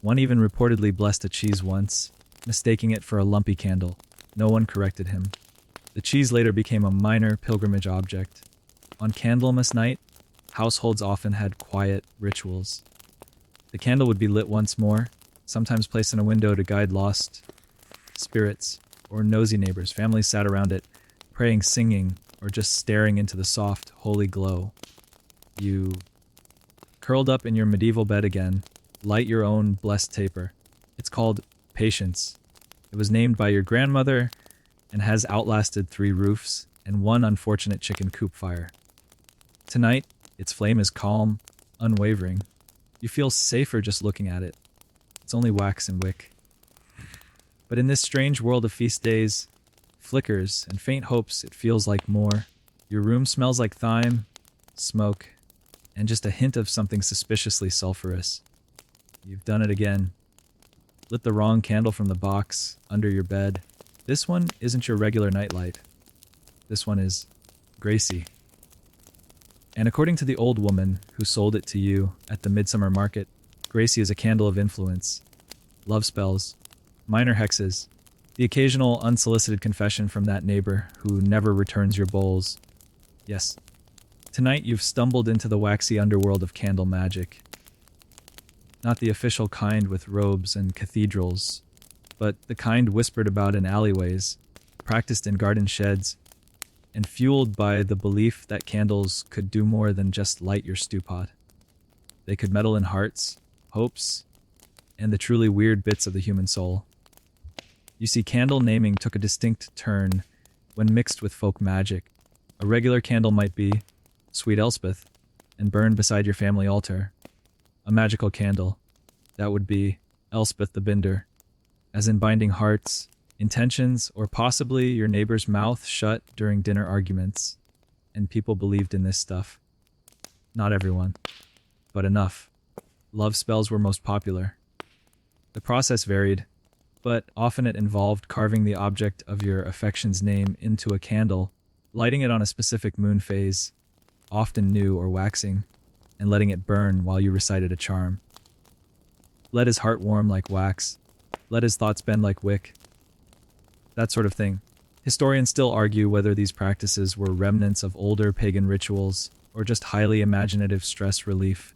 S1: One even reportedly blessed a cheese once, mistaking it for a lumpy candle. No one corrected him. The cheese later became a minor pilgrimage object. On Candlemas night, households often had quiet rituals. The candle would be lit once more, sometimes placed in a window to guide lost spirits or nosy neighbors. Families sat around it, praying, singing, or just staring into the soft, holy glow. You curled up in your medieval bed again, light your own blessed taper. It's called Patience. It was named by your grandmother and has outlasted 3 roofs and 1 unfortunate chicken coop fire. Tonight, its flame is calm, unwavering. You feel safer just looking at it. It's only wax and wick. But in this strange world of feast days, flickers, and faint hopes, it feels like more. Your room smells like thyme, smoke, and just a hint of something suspiciously sulfurous. You've done it again. Lit the wrong candle from the box under your bed. This one isn't your regular nightlight. This one is Gracie. And according to the old woman who sold it to you at the midsummer market, Gracie is a candle of influence, love spells, minor hexes, the occasional unsolicited confession from that neighbor who never returns your bowls. Yes, tonight you've stumbled into the waxy underworld of candle magic. Not the official kind with robes and cathedrals, but the kind whispered about in alleyways, practiced in garden sheds, and fueled by the belief that candles could do more than just light your stew pot. They could meddle in hearts, hopes, and the truly weird bits of the human soul. You see, candle naming took a distinct turn when mixed with folk magic. A regular candle might be Sweet Elspeth and burned beside your family altar. A magical candle, that would be Elspeth the Binder, as in binding hearts, intentions, or possibly your neighbor's mouth shut during dinner arguments. And people believed in this stuff. Not everyone, but enough. Love spells were most popular. The process varied, but often it involved carving the object of your affection's name into a candle, lighting it on a specific moon phase, often new or waxing, and letting it burn while you recited a charm. Let his heart warm like wax. Let his thoughts bend like wick. That sort of thing. Historians still argue whether these practices were remnants of older pagan rituals or just highly imaginative stress relief.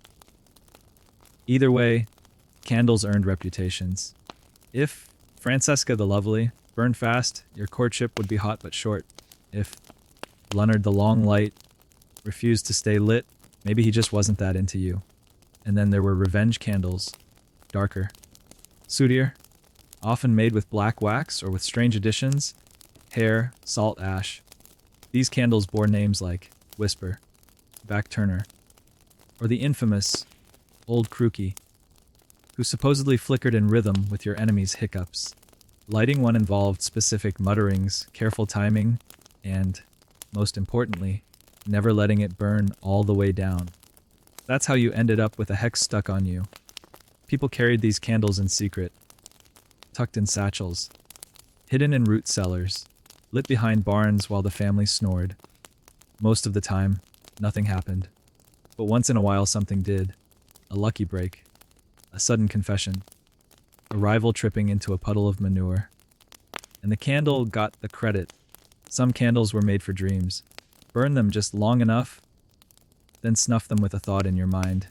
S1: Either way, candles earned reputations. If Francesca the Lovely burned fast, your courtship would be hot but short. If Leonard the Long Light refused to stay lit, maybe he just wasn't that into you. And then there were revenge candles. Darker. Sootier. often made with black wax or with strange additions, hair, salt ash. These candles bore names like Whisper, Backturner, or the infamous Old Crookie, who supposedly flickered in rhythm with your enemy's hiccups. Lighting one involved specific mutterings, careful timing, and, most importantly, never letting it burn all the way down. That's how you ended up with a hex stuck on you. People carried these candles in secret, tucked in satchels, hidden in root cellars, lit behind barns while the family snored. Most of the time, nothing happened. But once in a while something did. A lucky break. A sudden confession. A rival tripping into a puddle of manure. And the candle got the credit. Some candles were made for dreams. Burn them just long enough, then snuff them with a thought in your mind.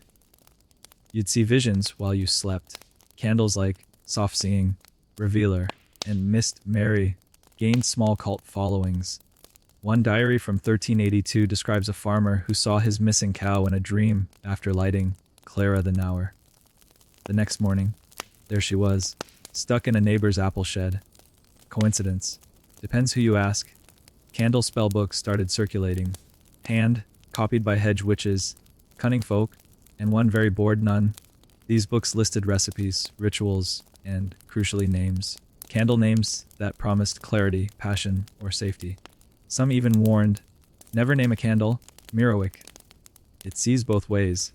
S1: You'd see visions while you slept. Candles like Soft Seeing, Revealer, and Mist Mary gained small cult followings. One diary from 1382 describes a farmer who saw his missing cow in a dream after lighting Clara the Knower. The next morning, there she was, stuck in a neighbor's apple shed. Coincidence? Depends who you ask. Candle spellbooks started circulating. Hand, copied by hedge witches, cunning folk, and one very bored nun. These books listed recipes, rituals, and, crucially, names. Candle names that promised clarity, passion, or safety. Some even warned, never name a candle, Mirowick. It sees both ways.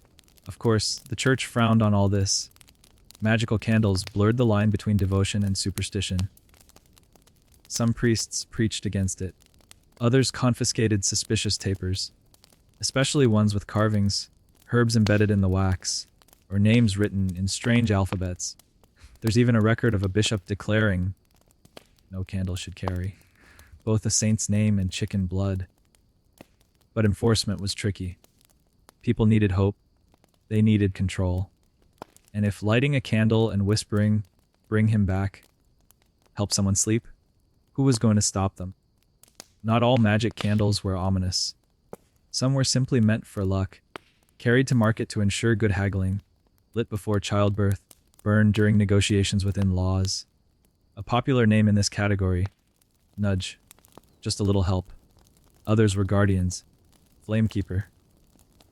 S1: Of course, the church frowned on all this. Magical candles blurred the line between devotion and superstition. Some priests preached against it. Others confiscated suspicious tapers, especially ones with carvings, herbs embedded in the wax, or names written in strange alphabets. There's even a record of a bishop declaring, no candle should carry both a saint's name and chicken blood. But enforcement was tricky. People needed hope. They needed control. And if lighting a candle and whispering, bring him back, help someone sleep, who was going to stop them? Not all magic candles were ominous. Some were simply meant for luck, carried to market to ensure good haggling, lit before childbirth, burned during negotiations within laws. A popular name in this category, Nudge, just a little help. Others were guardians, Flamekeeper,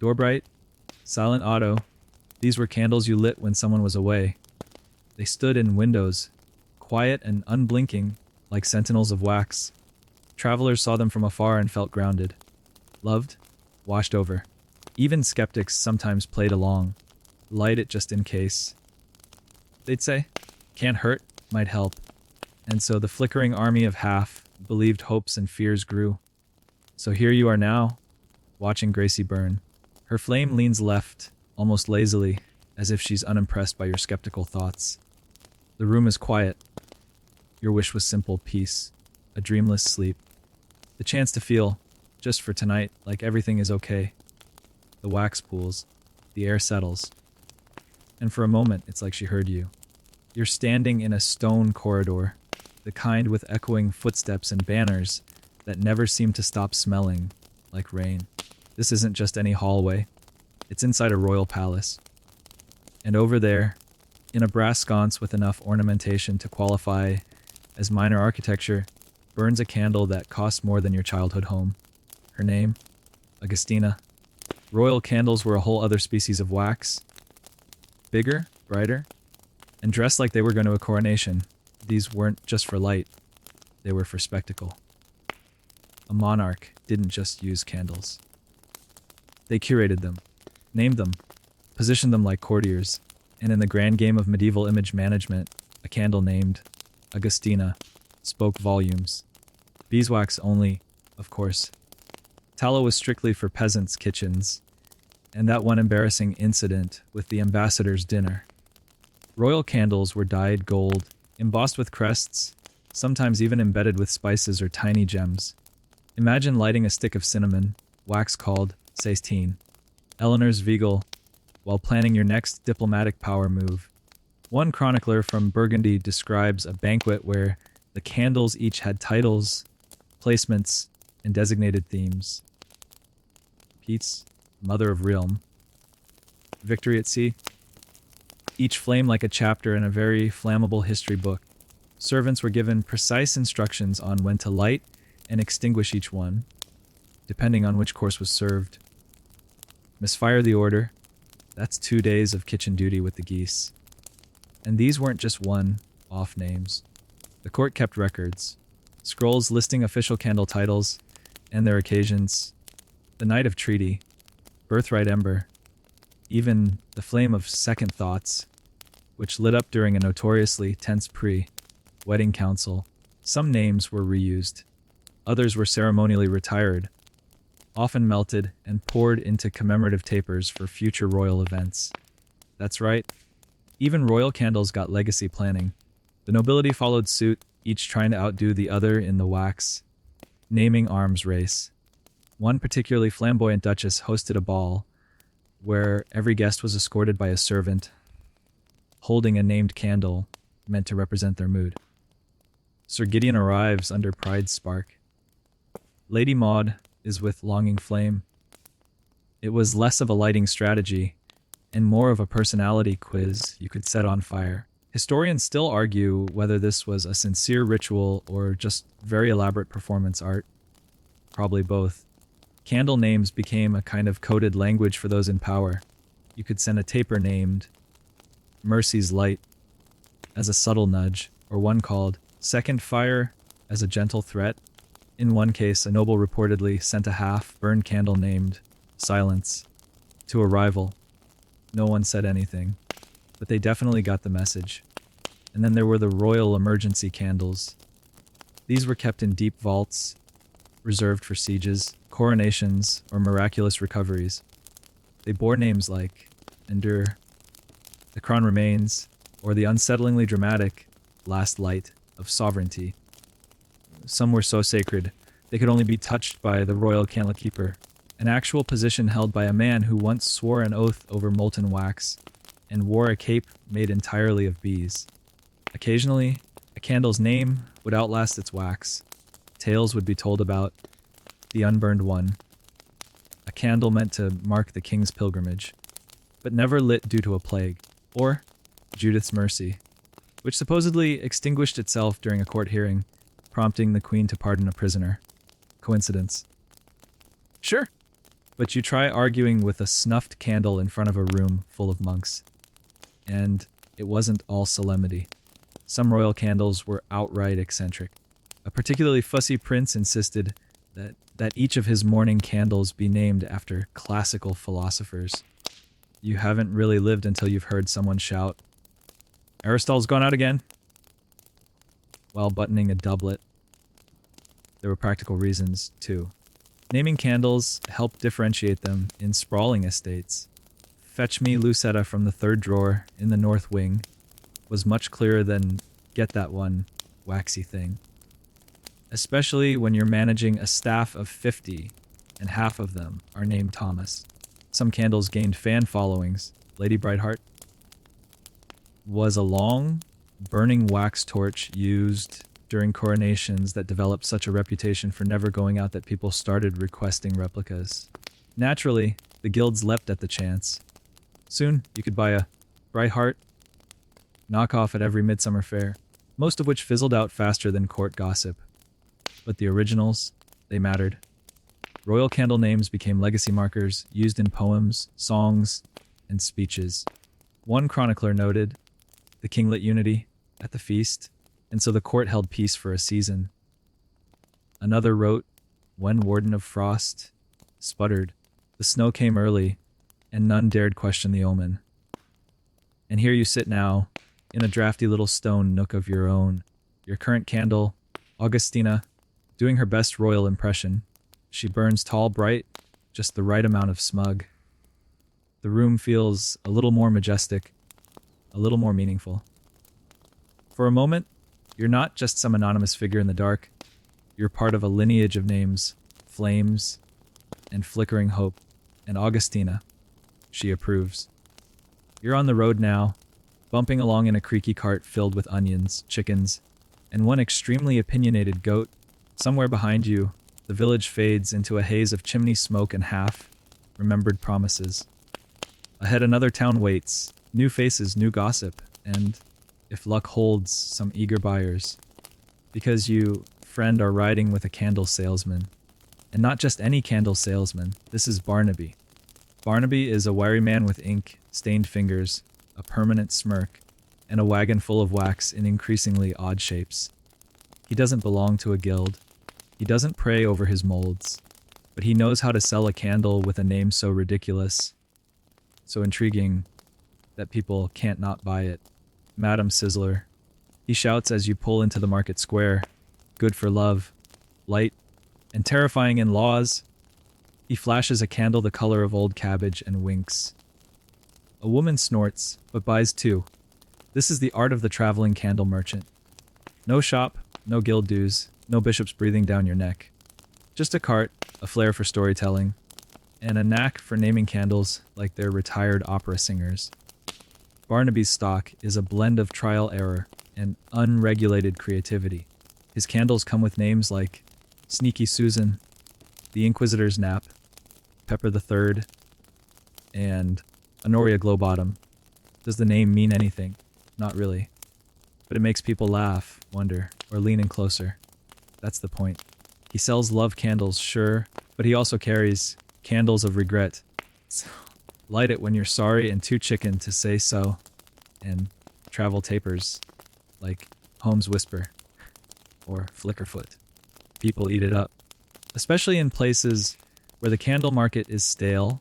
S1: Doorbright, Silent Auto. These were candles you lit when someone was away. They stood in windows, quiet and unblinking, like sentinels of wax. Travelers saw them from afar and felt grounded. Loved, washed over. Even skeptics sometimes played along. Light it just in case. They'd say, can't hurt, might help. And so the flickering army of half-believed hopes and fears grew. So here you are now, watching Gracie burn. Her flame leans left, almost lazily, as if she's unimpressed by your skeptical thoughts. The room is quiet. Your wish was simple peace, a dreamless sleep. The chance to feel, just for tonight, like everything is okay. The wax pools. The air settles. And for a moment, it's like she heard you. You're standing in a stone corridor, the kind with echoing footsteps and banners that never seem to stop smelling like rain. This isn't just any hallway. It's inside a royal palace. And over there, in a brass sconce with enough ornamentation to qualify as minor architecture, burns a candle that costs more than your childhood home. Her name? Augustina. Royal candles were a whole other species of wax. Bigger, brighter, and dressed like they were going to a coronation. These weren't just for light. They were for spectacle. A monarch didn't just use candles. They curated them, named them, positioned them like courtiers, and in the grand game of medieval image management, a candle named Augustina spoke volumes. Beeswax only, of course. Tallow was strictly for peasants' kitchens, and that one embarrassing incident with the ambassador's dinner. Royal candles were dyed gold, embossed with crests, sometimes even embedded with spices or tiny gems. Imagine lighting a stick of cinnamon, wax called Sestine, Eleanor's Vigil, while planning your next diplomatic power move. One chronicler from Burgundy describes a banquet where the candles each had titles, placements, and designated themes. Peace, Mother of Realm. Victory at Sea. Each flame like a chapter in a very flammable history book. Servants were given precise instructions on when to light and extinguish each one, depending on which course was served. Misfire the order, that's 2 days of kitchen duty with the geese. And these weren't just one-off names. The court kept records, scrolls listing official candle titles and their occasions, the night of treaty, birthright ember, even the flame of second thoughts, which lit up during a notoriously tense pre-wedding council. Some names were reused, others were ceremonially retired, often melted and poured into commemorative tapers for future royal events. That's right, even royal candles got legacy planning. The nobility followed suit, each trying to outdo the other in the wax naming arms race. One particularly flamboyant duchess hosted a ball where every guest was escorted by a servant holding a named candle meant to represent their mood. Sir Gideon arrives under pride's spark. Lady Maud is with longing flame. It was less of a lighting strategy and more of a personality quiz you could set on fire. Historians still argue whether this was a sincere ritual or just very elaborate performance art. Probably both. Candle names became a kind of coded language for those in power. You could send a taper named Mercy's Light as a subtle nudge, or one called Second Fire as a gentle threat. In one case, a noble reportedly sent a half-burned candle named Silence to a rival. No one said anything, but they definitely got the message. And then there were the royal emergency candles. These were kept in deep vaults, reserved for sieges, coronations, or miraculous recoveries. They bore names like Endure, The Crown Remains, or the unsettlingly dramatic Last Light of Sovereignty. Some were so sacred, they could only be touched by the royal candlekeeper, an actual position held by a man who once swore an oath over molten wax and wore a cape made entirely of bees. Occasionally, a candle's name would outlast its wax. Tales would be told about the unburned one, a candle meant to mark the king's pilgrimage, but never lit due to a plague, or Judith's Mercy, which supposedly extinguished itself during a court hearing, prompting the queen to pardon a prisoner. Coincidence? Sure. But you try arguing with a snuffed candle in front of a room full of monks, and it wasn't all solemnity. Some royal candles were outright eccentric. A particularly fussy prince insisted that each of his morning candles be named after classical philosophers. You haven't really lived until you've heard someone shout, "Aristotle's gone out again," while buttoning a doublet. There were practical reasons, too. Naming candles helped differentiate them in sprawling estates. "Fetch me Lucetta from the third drawer in the north wing" was much clearer than "get that one waxy thing." Especially when you're managing a staff of 50 and half of them are named Thomas. Some candles gained fan followings. Lady Brightheart was a long, burning wax torch used during coronations that developed such a reputation for never going out that people started requesting replicas. Naturally, the guilds leapt at the chance. Soon, you could buy a Brightheart knockoff at every midsummer fair, most of which fizzled out faster than court gossip. But the originals, they mattered. Royal candle names became legacy markers used in poems, songs, and speeches. One chronicler noted, "The king lit unity at the feast, and so the court held peace for a season." Another wrote, "When Warden of Frost sputtered, the snow came early, and none dared question the omen." And here you sit now, in a drafty little stone nook of your own, your current candle, Augustina, doing her best royal impression. She burns tall, bright, just the right amount of smug. The room feels a little more majestic, a little more meaningful. For a moment, you're not just some anonymous figure in the dark. You're part of a lineage of names, flames, and flickering hope. And Augustina, she approves. You're on the road now, bumping along in a creaky cart filled with onions, chickens, and one extremely opinionated goat. Somewhere behind you, the village fades into a haze of chimney smoke and half-remembered promises. Ahead another town waits, new faces, new gossip, and if luck holds some eager buyers. Because you, friend, are riding with a candle salesman. And not just any candle salesman, this is Barnaby. Barnaby is a wiry man with ink, stained fingers, a permanent smirk, and a wagon full of wax in increasingly odd shapes. He doesn't belong to a guild. He doesn't pray over his molds. But he knows how to sell a candle with a name so ridiculous, so intriguing, that people can't not buy it. Madam Sizzler. He shouts as you pull into the market square. Good for love, light, and terrifying in laws. He flashes a candle the color of old cabbage and winks. A woman snorts, but buys two. This is the art of the traveling candle merchant. No shop, no guild dues, no bishops breathing down your neck. Just a cart, a flair for storytelling, and a knack for naming candles like they're retired opera singers. Barnaby's stock is a blend of trial error and unregulated creativity. His candles come with names like Sneaky Susan, The Inquisitor's Nap, Pepper the Third, and Honoria Glowbottom. Does the name mean anything? Not really. But it makes people laugh, wonder, or lean in closer. That's the point. He sells love candles, sure, but he also carries candles of regret. So, light it when you're sorry and too chicken to say so. And travel tapers, like Holmes Whisper or Flickerfoot. People eat it up, especially in places where the candle market is stale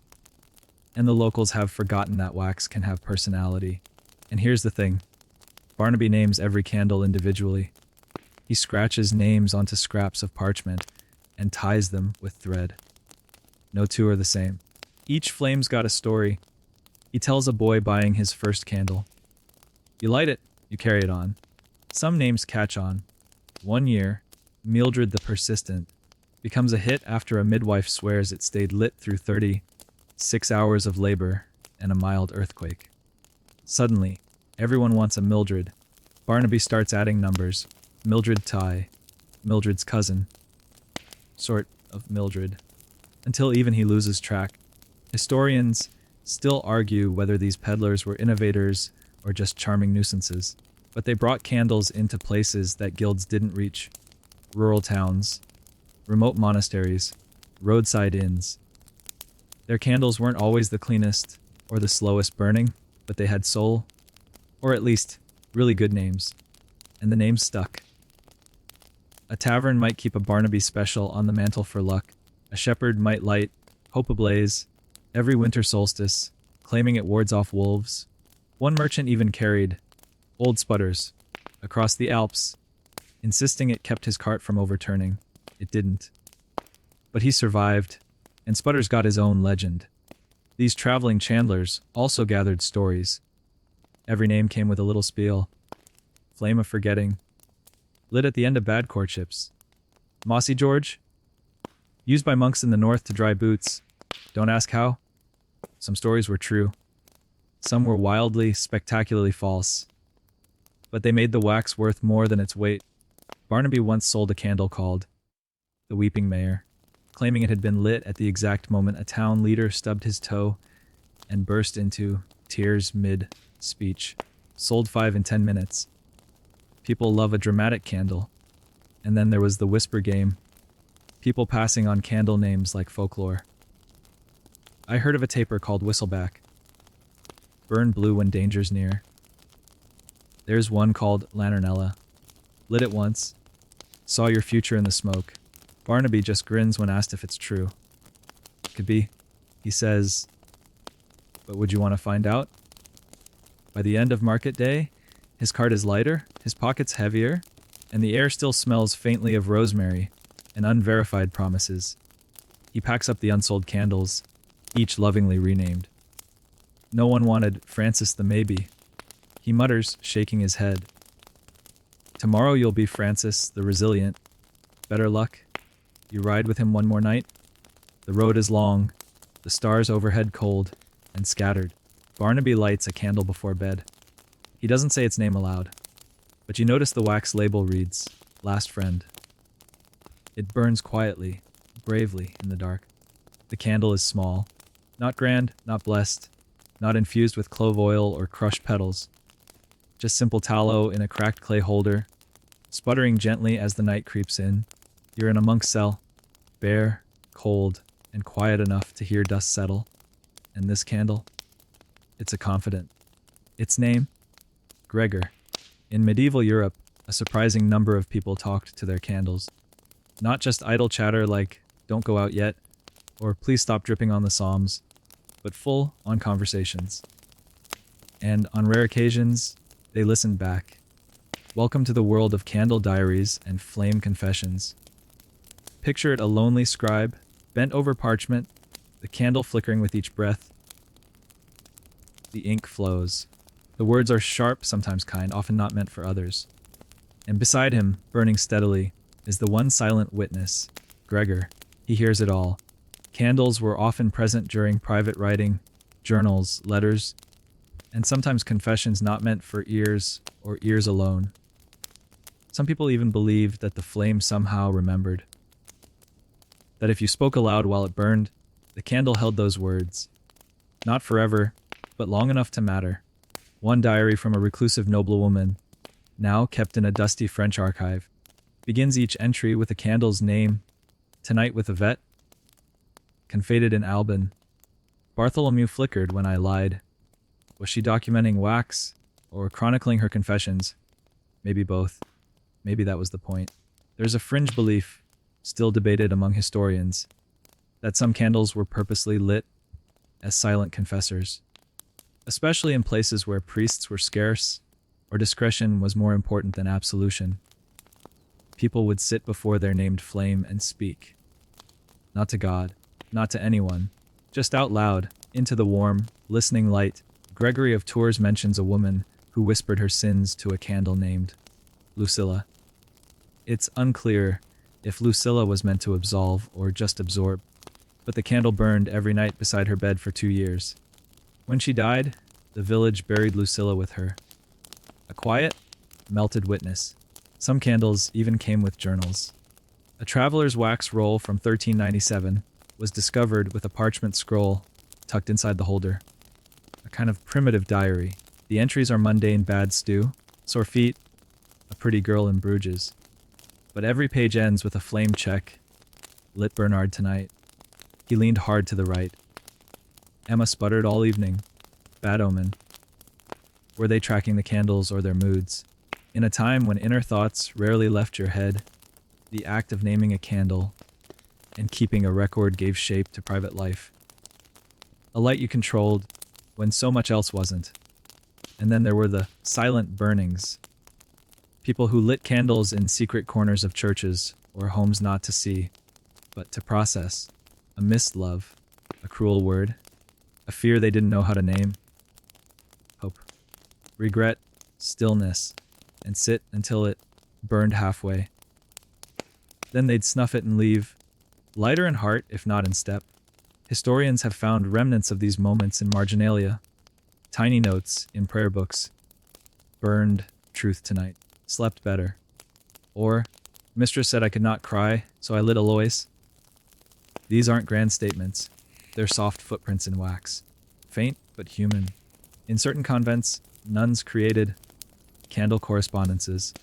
S1: and the locals have forgotten that wax can have personality. And here's the thing. Barnaby names every candle individually. He scratches names onto scraps of parchment and ties them with thread. No two are the same. Each flame's got a story. He tells a boy buying his first candle. You light it, you carry it on. Some names catch on. One year, Mildred the Persistent becomes a hit after a midwife swears it stayed lit through 36 hours of labor and a mild earthquake. Suddenly, everyone wants a Mildred. Barnaby starts adding numbers. Mildred Ty, Mildred's cousin, sort of Mildred, until even he loses track. Historians still argue whether these peddlers were innovators or just charming nuisances, but they brought candles into places that guilds didn't reach. Rural towns, remote monasteries, roadside inns. Their candles weren't always the cleanest or the slowest burning, but they had soul, or at least really good names, and the names stuck. A tavern might keep a Barnaby special on the mantle for luck. A shepherd might light Hope Ablaze every winter solstice, claiming it wards off wolves. One merchant even carried Old Sputters across the Alps, insisting it kept his cart from overturning. It didn't. But he survived, and Sputters got his own legend. These traveling chandlers also gathered stories. Every name came with a little spiel. Flame of Forgetting, lit at the end of bad courtships. Mossy George, used by monks in the north to dry boots. Don't ask how. Some stories were true. Some were wildly, spectacularly false. But they made the wax worth more than its weight. Barnaby once sold a candle called The Weeping Mayor, claiming it had been lit at the exact moment a town leader stubbed his toe and burst into tears mid-speech. Sold 5 in 10 minutes. People love a dramatic candle. And then there was the whisper game. People passing on candle names like folklore. I heard of a taper called Whistleback. Burn blue when danger's near. There's one called Lanternella. Lit it once. Saw your future in the smoke. Barnaby just grins when asked if it's true. Could be. He says, but would you want to find out? By the end of market day, his cart is lighter, his pockets heavier, and the air still smells faintly of rosemary and unverified promises. He packs up the unsold candles, each lovingly renamed. No one wanted Francis the Maybe. He mutters, shaking his head. Tomorrow you'll be Francis the Resilient. Better luck. You ride with him one more night. The road is long, the stars overhead cold and scattered. Barnaby lights a candle before bed. He doesn't say its name aloud, but you notice the wax label reads, Last Friend. It burns quietly, bravely in the dark. The candle is small, not grand, not blessed, not infused with clove oil or crushed petals. just simple tallow in a cracked clay holder, sputtering gently as the night creeps in. You're in a monk's cell, bare, cold, and quiet enough to hear dust settle. And this candle? It's a confidant. Its name? Gregor. In medieval Europe, a surprising number of people talked to their candles. Not just idle chatter like, "Don't go out yet," or "Please stop dripping on the Psalms," but full-on conversations. And on rare occasions, they listened back. Welcome to the world of candle diaries and flame confessions. Picture it: a lonely scribe, bent over parchment, the candle flickering with each breath. The ink flows. The words are sharp, sometimes kind, often not meant for others. And beside him, burning steadily, is the one silent witness, Gregor. He hears it all. Candles were often present during private writing, journals, letters, and sometimes confessions not meant for ears or ears alone. Some people even believed that the flame somehow remembered. That if you spoke aloud while it burned, the candle held those words. Not forever, but long enough to matter. One diary from a reclusive noblewoman, now kept in a dusty French archive, begins each entry with a candle's name. "Tonight with Yvette." Confaded in Albin. "Bartholomew flickered when I lied." Was she documenting wax or chronicling her confessions? Maybe both. Maybe that was the point. There's a fringe belief, still debated among historians, that some candles were purposely lit as silent confessors, especially in places where priests were scarce or discretion was more important than absolution. People would sit before their named flame and speak. Not to God, not to anyone, just out loud, into the warm, listening light. Gregory of Tours mentions a woman who whispered her sins to a candle named Lucilla. It's unclear if Lucilla was meant to absolve or just absorb, but the candle burned every night beside her bed for 2 years. When she died, the village buried Lucilla with her. A quiet, melted witness. Some candles even came with journals. A traveler's wax roll from 1397 was discovered with a parchment scroll tucked inside the holder. A kind of primitive diary. The entries are mundane: bad stew, sore feet, a pretty girl in Bruges. But every page ends with a flame check. Lit Bernard tonight. He leaned hard to the right. Emma sputtered all evening. Bad omen. Were they tracking the candles or their moods? In a time when inner thoughts rarely left your head, the act of naming a candle and keeping a record gave shape to private life. A light you controlled when so much else wasn't. And then there were the silent burnings. People who lit candles in secret corners of churches or homes not to see, but to process. A missed love, a cruel word, a fear they didn't know how to name. Hope, regret, stillness, and sit until it burned halfway. Then they'd snuff it and leave, lighter in heart if not in step. Historians have found remnants of these moments in marginalia, tiny notes in prayer books. Burned truth tonight, slept better. Or, mistress said I could not cry, so I lit Alois. These aren't grand statements. They're soft footprints in wax. Faint, but human. In certain convents, nuns created candle correspondences,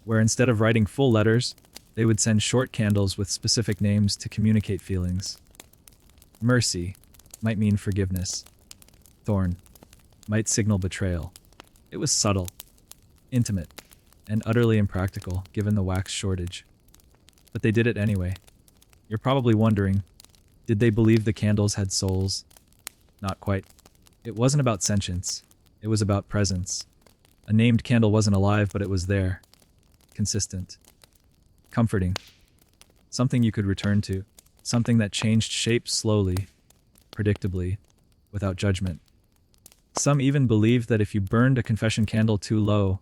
S1: where instead of writing full letters, they would send short candles with specific names to communicate feelings. Mercy might mean forgiveness. Thorn might signal betrayal. It was subtle, intimate, and utterly impractical given the wax shortage. But they did it anyway. You're probably wondering, did they believe the candles had souls? Not quite. It wasn't about sentience. It was about presence. A named candle wasn't alive, but it was there. Consistent. Comforting. Something you could return to. Something that changed shape slowly, predictably, without judgment. Some even believed that if you burned a confession candle too low,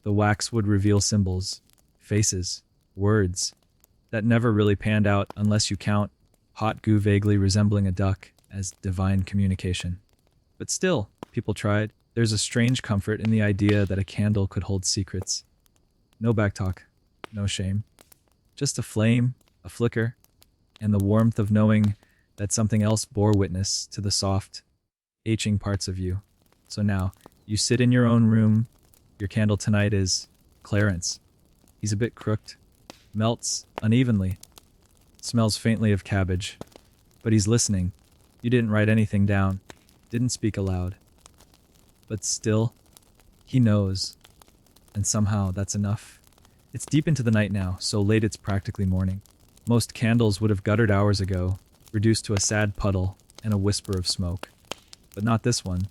S1: the wax would reveal symbols, faces, words, that never really panned out unless you count hot goo vaguely resembling a duck as divine communication. But still, people tried. There's a strange comfort in the idea that a candle could hold secrets. No backtalk, no shame. Just a flame, a flicker, and the warmth of knowing that something else bore witness to the soft, aching parts of you. So now, you sit in your own room, Your candle tonight is Clarence. He's a bit crooked, melts unevenly, smells faintly of cabbage, but he's listening. You didn't write anything down, didn't speak aloud. But still, he knows, and somehow that's enough. It's deep into the night now, so late it's practically morning. Most candles would have guttered hours ago, reduced to a sad puddle and a whisper of smoke. But not this one.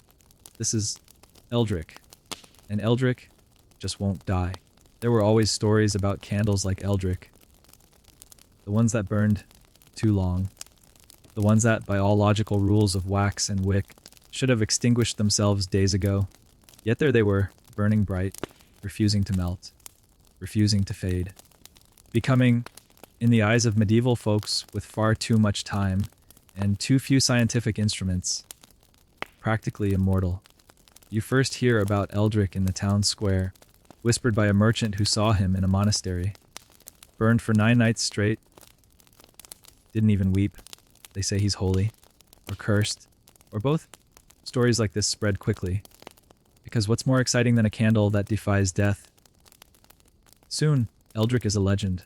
S1: This is Eldrick. And Eldrick just won't die. There were always stories about candles like Eldrick. The ones that burned too long. The ones that, by all logical rules of wax and wick, should have extinguished themselves days ago. Yet there they were, burning bright, refusing to melt, refusing to fade. Becoming, in the eyes of medieval folks with far too much time and too few scientific instruments, practically immortal. You first hear about Eldrick in the town square, whispered by a merchant who saw him in a monastery. Burned for 9 nights straight. Didn't even weep. They say he's holy, or cursed, or both. Stories like this spread quickly. Because what's more exciting than a candle that defies death? Soon, Eldrick is a legend.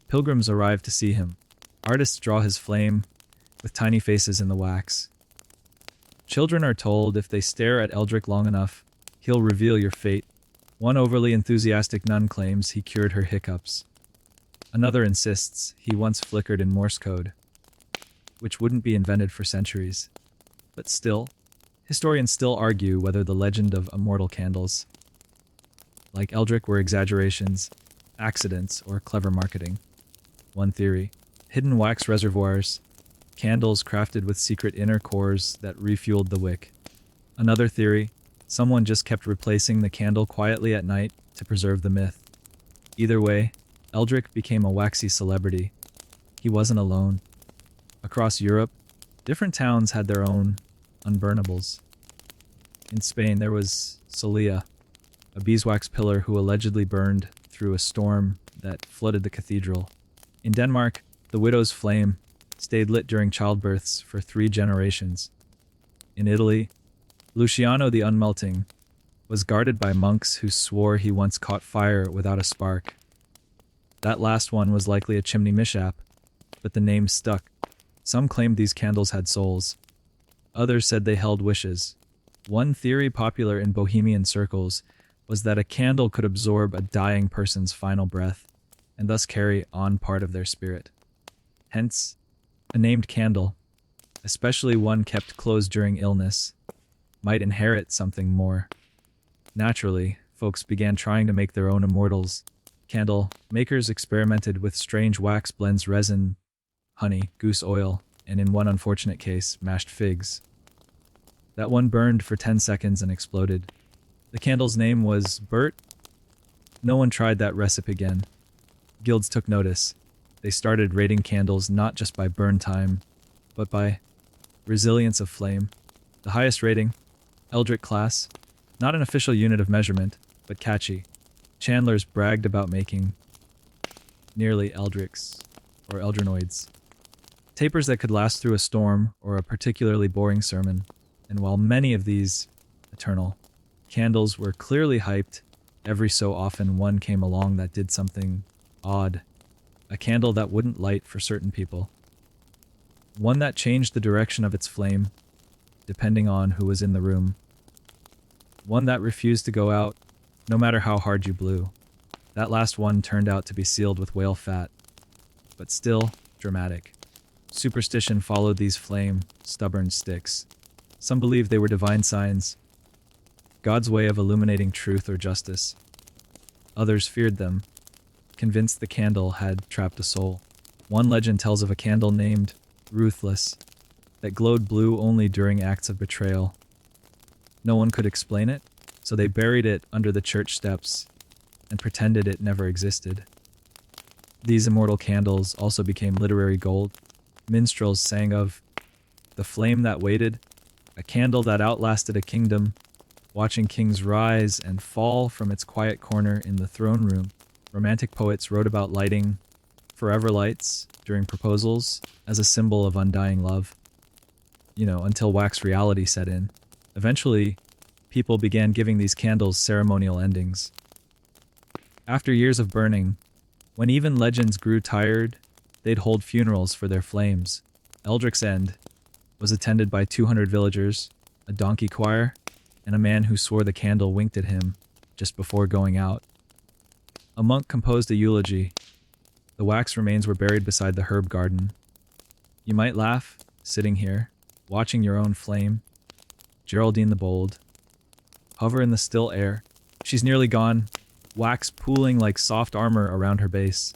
S1: Pilgrims arrive to see him. Artists draw his flame, with tiny faces in the wax. Children are told if they stare at Eldrick long enough, he'll reveal your fate. One overly enthusiastic nun claims he cured her hiccups. Another insists he once flickered in Morse code, which wouldn't be invented for centuries. But still, historians still argue whether the legend of immortal candles, like Eldrick, were exaggerations, accidents, or clever marketing. One theory: hidden wax reservoirs, candles crafted with secret inner cores that refueled the wick. Another theory: someone just kept replacing the candle quietly at night to preserve the myth. Either way, Eldrick became a waxy celebrity. He wasn't alone. Across Europe, different towns had their own unburnables. In Spain, there was Celia, a beeswax pillar who allegedly burned through a storm that flooded the cathedral. In Denmark, the widow's flame stayed lit during childbirths for 3 generations. In Italy, Luciano the Unmelting was guarded by monks who swore he once caught fire without a spark. That last one was likely a chimney mishap, but the name stuck. Some claimed these candles had souls. Others said they held wishes. One theory popular in Bohemian circles was that a candle could absorb a dying person's final breath, and thus carry on part of their spirit. Hence, a named candle, especially one kept closed during illness, might inherit something more. Naturally, folks began trying to make their own immortals. Candle makers experimented with strange wax blends: resin, honey, goose oil, and in one unfortunate case, mashed figs. That one burned for 10 seconds and exploded. The candle's name was Bert. No one tried that recipe again. Guilds took notice. They started rating candles not just by burn time, but by resilience of flame. The highest rating, Eldrick class, not an official unit of measurement, but catchy. Chandlers bragged about making nearly Eldricks, or Eldrinoids. Tapers that could last through a storm or a particularly boring sermon. And while many of these eternal candles were clearly hyped, every so often one came along that did something odd. A candle that wouldn't light for certain people. One that changed the direction of its flame, depending on who was in the room. One that refused to go out, no matter how hard you blew. That last one turned out to be sealed with whale fat, but still dramatic. Superstition followed these flame, stubborn sticks. Some believed they were divine signs, God's way of illuminating truth or justice. Others feared them, convinced the candle had trapped a soul. One legend tells of a candle named Ruthless that glowed blue only during acts of betrayal. No one could explain it, so they buried it under the church steps and pretended it never existed. These immortal candles also became literary gold. Minstrels sang of the flame that waited, a candle that outlasted a kingdom, watching kings rise and fall from its quiet corner in the throne room. Romantic poets wrote about lighting forever lights during proposals as a symbol of undying love. Until wax reality set in. Eventually, people began giving these candles ceremonial endings. After years of burning, when even legends grew tired, they'd hold funerals for their flames. Eldrick's End was attended by 200 villagers, a donkey choir, and a man who swore the candle winked at him just before going out. A monk composed a eulogy. The wax remains were buried beside the herb garden. You might laugh, sitting here, watching your own flame. Geraldine the Bold. Hover in the still air. She's nearly gone, wax pooling like soft armor around her base.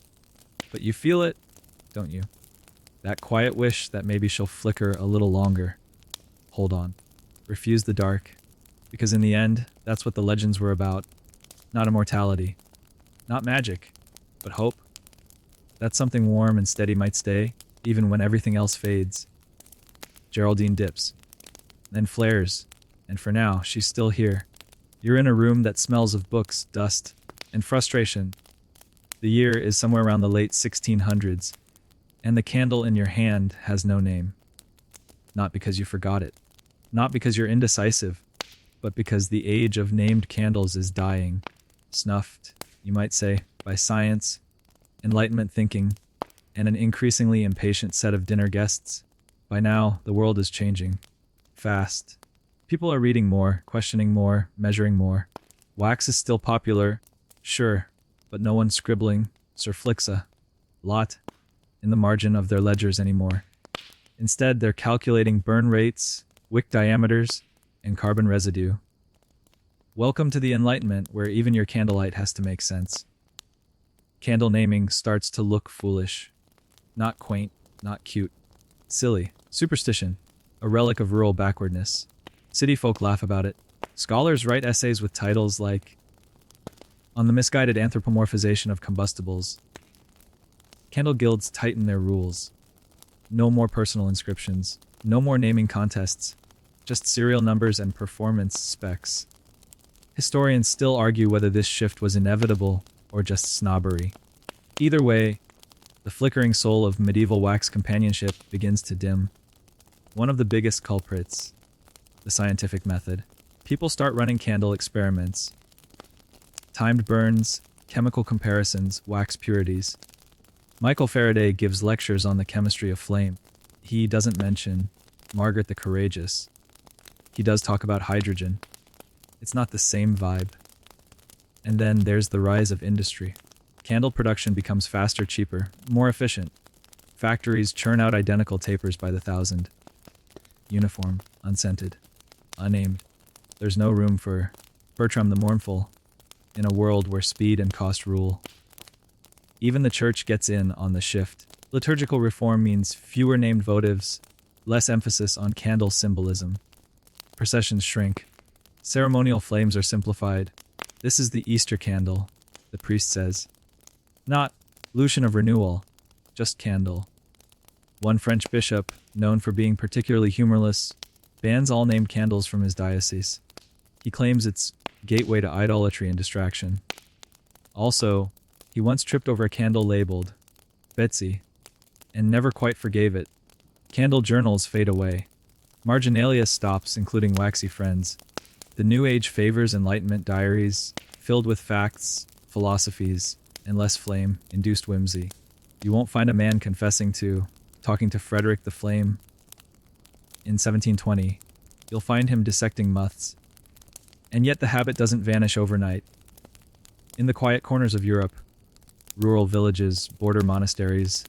S1: But you feel it, don't you? That quiet wish that maybe she'll flicker a little longer. Hold on. Refuse the dark. Because in the end, that's what the legends were about. Not immortality. Not magic. But hope. That something warm and steady might stay, even when everything else fades. Geraldine dips. Then flares. And for now, she's still here. You're in a room that smells of books, dust, and frustration. The year is somewhere around the late 1600s, and the candle in your hand has no name. Not because you forgot it. Not because you're indecisive, but because the age of named candles is dying. Snuffed, you might say, by science, Enlightenment thinking, and an increasingly impatient set of dinner guests. By now, the world is changing. Fast. People are reading more, questioning more, measuring more. Wax is still popular, sure, but no one's scribbling Sir Flixa lot in the margin of their ledgers anymore. Instead, they're calculating burn rates, wick diameters, and carbon residue. Welcome to the Enlightenment, where even your candlelight has to make sense. Candle naming starts to look foolish. Not quaint, not cute. Silly. Superstition. A relic of rural backwardness. City folk laugh about it. Scholars write essays with titles like On the Misguided Anthropomorphization of Combustibles. Candle guilds tighten their rules. No more personal inscriptions. No more naming contests. Just serial numbers and performance specs. Historians still argue whether this shift was inevitable or just snobbery. Either way, the flickering soul of medieval wax companionship begins to dim. One of the biggest culprits, the scientific method. People start running candle experiments. Timed burns, chemical comparisons, wax purities. Michael Faraday gives lectures on the chemistry of flame. He doesn't mention Margaret the Courageous. He does talk about hydrogen. It's not the same vibe. And then there's the rise of industry. Candle production becomes faster, cheaper, more efficient. Factories churn out identical tapers by the thousand. Uniform, unscented, unnamed. There's no room for Bertram the Mournful in a world where speed and cost rule. Even the church gets in on the shift. Liturgical reform means fewer named votives, less emphasis on candle symbolism. Processions shrink. Ceremonial flames are simplified. This is the Easter candle, the priest says. Not Lucian of renewal, just candle. One French bishop, known for being particularly humorless, bans all named candles from his diocese. He claims it's gateway to idolatry and distraction. Also, he once tripped over a candle labeled Betsy, and never quite forgave it. Candle journals fade away. Marginalia stops, including waxy friends. The New Age favors Enlightenment diaries, filled with facts, philosophies, and less flame-induced whimsy. You won't find a man talking to Frederick the Flame. In 1720, you'll find him dissecting muths. And yet the habit doesn't vanish overnight. In the quiet corners of Europe, rural villages, border monasteries,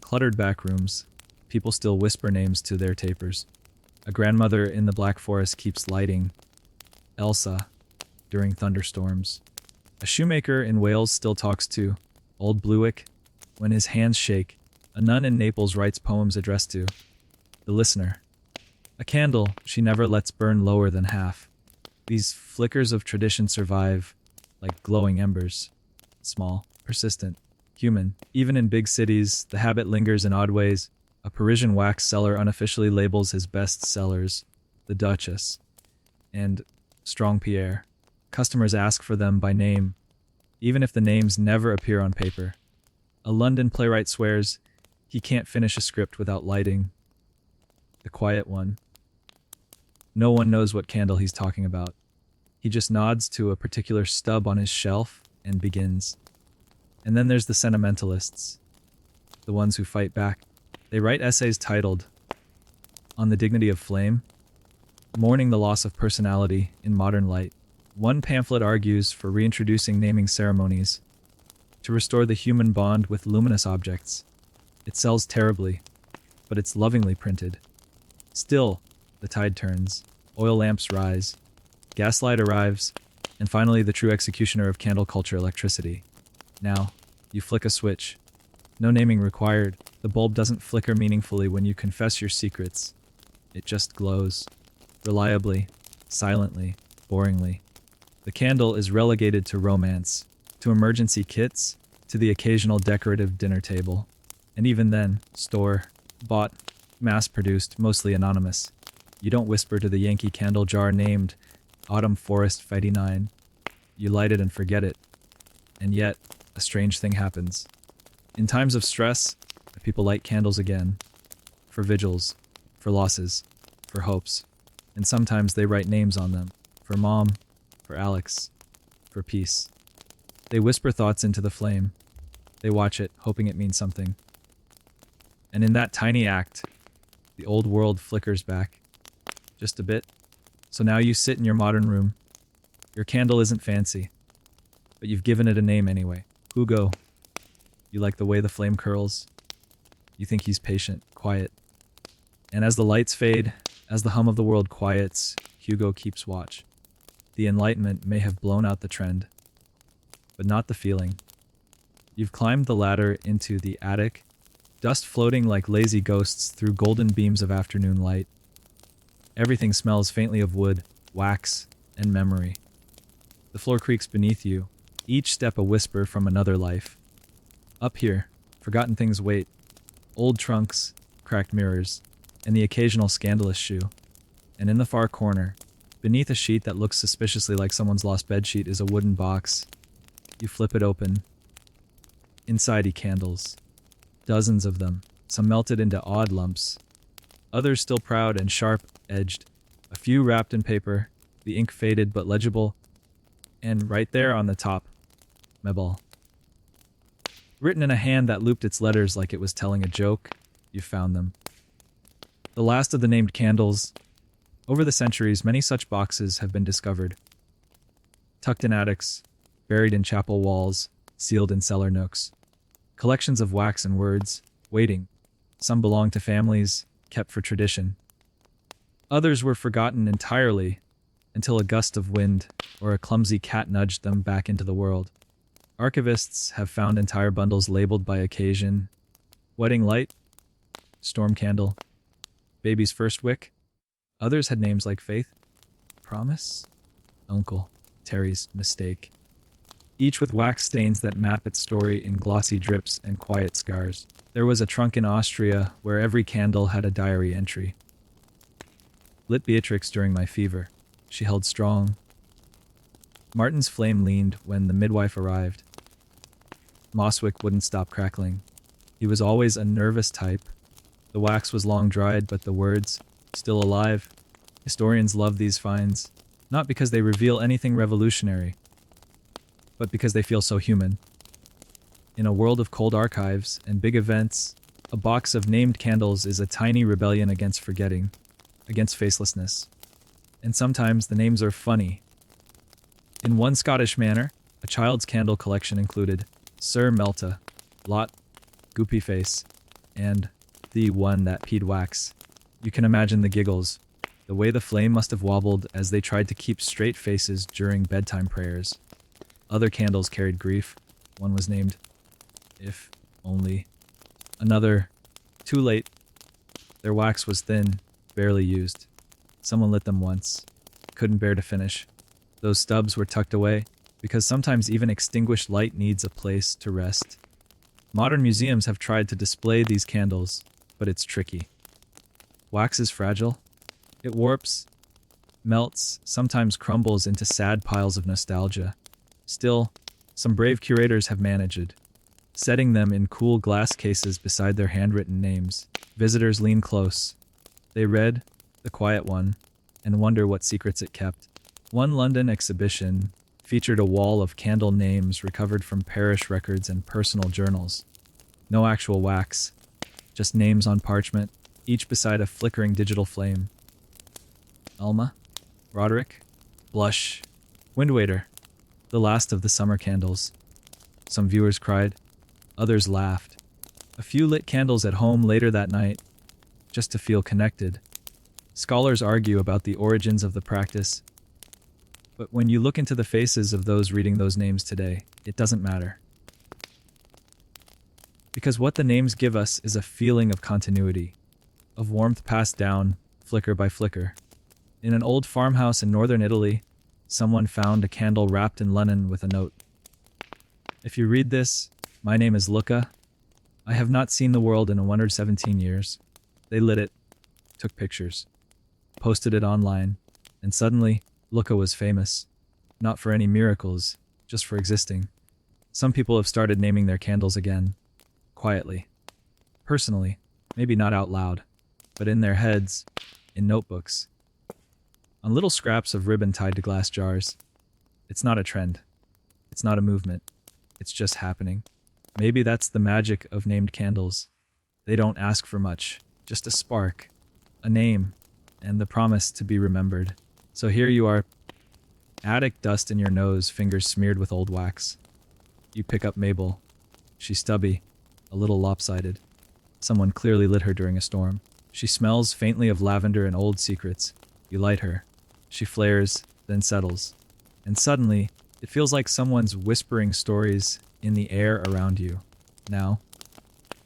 S1: cluttered back rooms, people still whisper names to their tapers. A grandmother in the Black Forest keeps lighting Elsa during thunderstorms. A shoemaker in Wales still talks to Old Bluick when his hands shake. A nun in Naples writes poems addressed to the listener. A candle she never lets burn lower than half. These flickers of tradition survive like glowing embers. Small, persistent, human. Even in big cities, the habit lingers in odd ways. A Parisian wax seller unofficially labels his best sellers the Duchess and Strong Pierre. Customers ask for them by name, even if the names never appear on paper. A London playwright swears he can't finish a script without lighting the quiet one. No one knows what candle he's talking about. He just nods to a particular stub on his shelf and begins. And then there's the sentimentalists, the ones who fight back. They write essays titled, On the Dignity of Flame, Mourning the Loss of Personality in Modern Light. One pamphlet argues for reintroducing naming ceremonies to restore the human bond with luminous objects. It sells terribly, but it's lovingly printed. Still, the tide turns, oil lamps rise, gaslight arrives, and finally the true executioner of candle culture, electricity. Now, you flick a switch. No naming required. The bulb doesn't flicker meaningfully when you confess your secrets. It just glows. Reliably, silently, boringly. The candle is relegated to romance, to emergency kits, to the occasional decorative dinner table. And even then, store, bought, mass-produced, mostly anonymous. You don't whisper to the Yankee candle jar named Autumn Forest 59. You light it and forget it. And yet, a strange thing happens. In times of stress, people light candles again. For vigils, for losses, for hopes. And sometimes they write names on them. For Mom, for Alex, for peace. They whisper thoughts into the flame. They watch it, hoping it means something. And in that tiny act, the old world flickers back. Just a bit. So now you sit in your modern room. Your candle isn't fancy, but you've given it a name anyway. Hugo. You like the way the flame curls. You think he's patient, quiet. And as the lights fade, as the hum of the world quiets, Hugo keeps watch. The enlightenment may have blown out the trend, but not the feeling. You've climbed the ladder into the attic, dust floating like lazy ghosts through golden beams of afternoon light. Everything smells faintly of wood, wax, and memory. The floor creaks beneath you, each step a whisper from another life. Up here, forgotten things wait. Old trunks, cracked mirrors, and the occasional scandalous shoe. And in the far corner, beneath a sheet that looks suspiciously like someone's lost bedsheet, is a wooden box. You flip it open. Inside are candles. Dozens of them, some melted into odd lumps. Others still proud and sharp-edged. A few wrapped in paper, the ink faded but legible. And right there on the top, Mebal. Written in a hand that looped its letters like it was telling a joke, you found them. The last of the named candles. Over the centuries, many such boxes have been discovered. Tucked in attics, buried in chapel walls, sealed in cellar nooks. Collections of wax and words, waiting. Some belong to families, kept for tradition. Others were forgotten entirely until a gust of wind or a clumsy cat nudged them back into the world. Archivists have found entire bundles labeled by occasion. Wedding light, storm candle, baby's first wick. Others had names like Faith, Promise, Uncle, Terry's Mistake. Each with wax stains that map its story in glossy drips and quiet scars. There was a trunk in Austria where every candle had a diary entry. Lit Beatrix during my fever. She held strong. Martin's flame leaned when the midwife arrived. Mosswick wouldn't stop crackling. He was always a nervous type. The wax was long dried, but the words, still alive. Historians love these finds, not because they reveal anything revolutionary, but because they feel so human. In a world of cold archives and big events, a box of named candles is a tiny rebellion against forgetting, against facelessness. And sometimes the names are funny. In one Scottish manor, a child's candle collection included Sir Melta, Lot, Goopy Face, and the one that peed wax. You can imagine the giggles, the way the flame must have wobbled as they tried to keep straight faces during bedtime prayers. Other candles carried grief. One was named If Only. Another, Too Late. Their wax was thin, barely used. Someone lit them once. Couldn't bear to finish. Those stubs were tucked away, because sometimes even extinguished light needs a place to rest. Modern museums have tried to display these candles, but it's tricky. Wax is fragile. It warps, melts, sometimes crumbles into sad piles of nostalgia. Still, some brave curators have managed, setting them in cool glass cases beside their handwritten names. Visitors lean close. They read The Quiet One and wonder what secrets it kept. One London exhibition featured a wall of candle names recovered from parish records and personal journals. No actual wax, just names on parchment, each beside a flickering digital flame. Alma, Roderick, Blush, Windwaiter, the last of the summer candles. Some viewers cried, others laughed. A few lit candles at home later that night, just to feel connected. Scholars argue about the origins of the practice, but when you look into the faces of those reading those names today, it doesn't matter. Because what the names give us is a feeling of continuity, of warmth passed down, flicker by flicker. In an old farmhouse in northern Italy, someone found a candle wrapped in linen with a note. If you read this, my name is Luca. I have not seen the world in 117 years. They lit it, took pictures, posted it online, and suddenly, Luca was famous. Not for any miracles, just for existing. Some people have started naming their candles again. Quietly. Personally. Maybe not out loud. But in their heads. In notebooks. On little scraps of ribbon tied to glass jars. It's not a trend. It's not a movement. It's just happening. Maybe that's the magic of named candles. They don't ask for much. Just a spark. A name. And the promise to be remembered. So here you are, attic dust in your nose, fingers smeared with old wax. You pick up Mabel. She's stubby, a little lopsided. Someone clearly lit her during a storm. She smells faintly of lavender and old secrets. You light her. She flares, then settles. And suddenly, it feels like someone's whispering stories in the air around you. Now,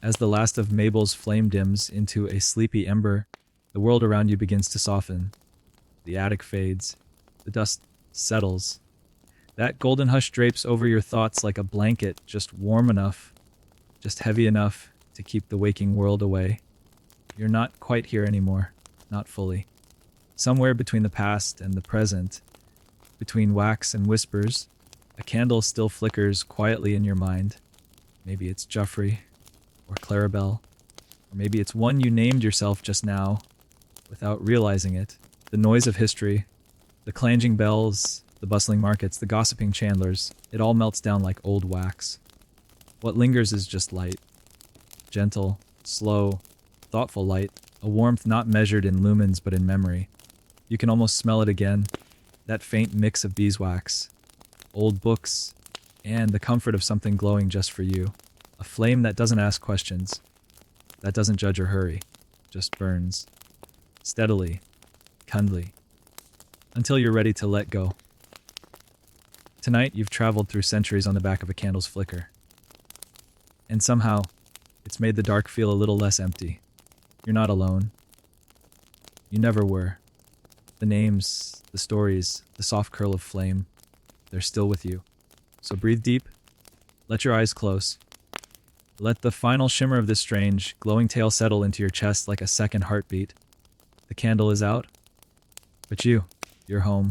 S1: as the last of Mabel's flame dims into a sleepy ember, the world around you begins to soften. The attic fades. The dust settles. That golden hush drapes over your thoughts like a blanket, just warm enough, just heavy enough to keep the waking world away. You're not quite here anymore. Not fully. Somewhere between the past and the present, between wax and whispers, a candle still flickers quietly in your mind. Maybe it's Joffrey, or Clarabelle, or maybe it's one you named yourself just now, without realizing it. The noise of history, the clanging bells, the bustling markets, the gossiping chandlers, it all melts down like old wax. What lingers is just light. Gentle, slow, thoughtful light, a warmth not measured in lumens but in memory. You can almost smell it again, that faint mix of beeswax, old books, and the comfort of something glowing just for you. A flame that doesn't ask questions, that doesn't judge or hurry, just burns. Steadily, kindly, until you're ready to let go. Tonight, you've traveled through centuries on the back of a candle's flicker. And somehow, it's made the dark feel a little less empty. You're not alone. You never were. The names, the stories, the soft curl of flame, they're still with you. So breathe deep, let your eyes close. Let the final shimmer of this strange, glowing tale settle into your chest like a second heartbeat. The candle is out, but you're home.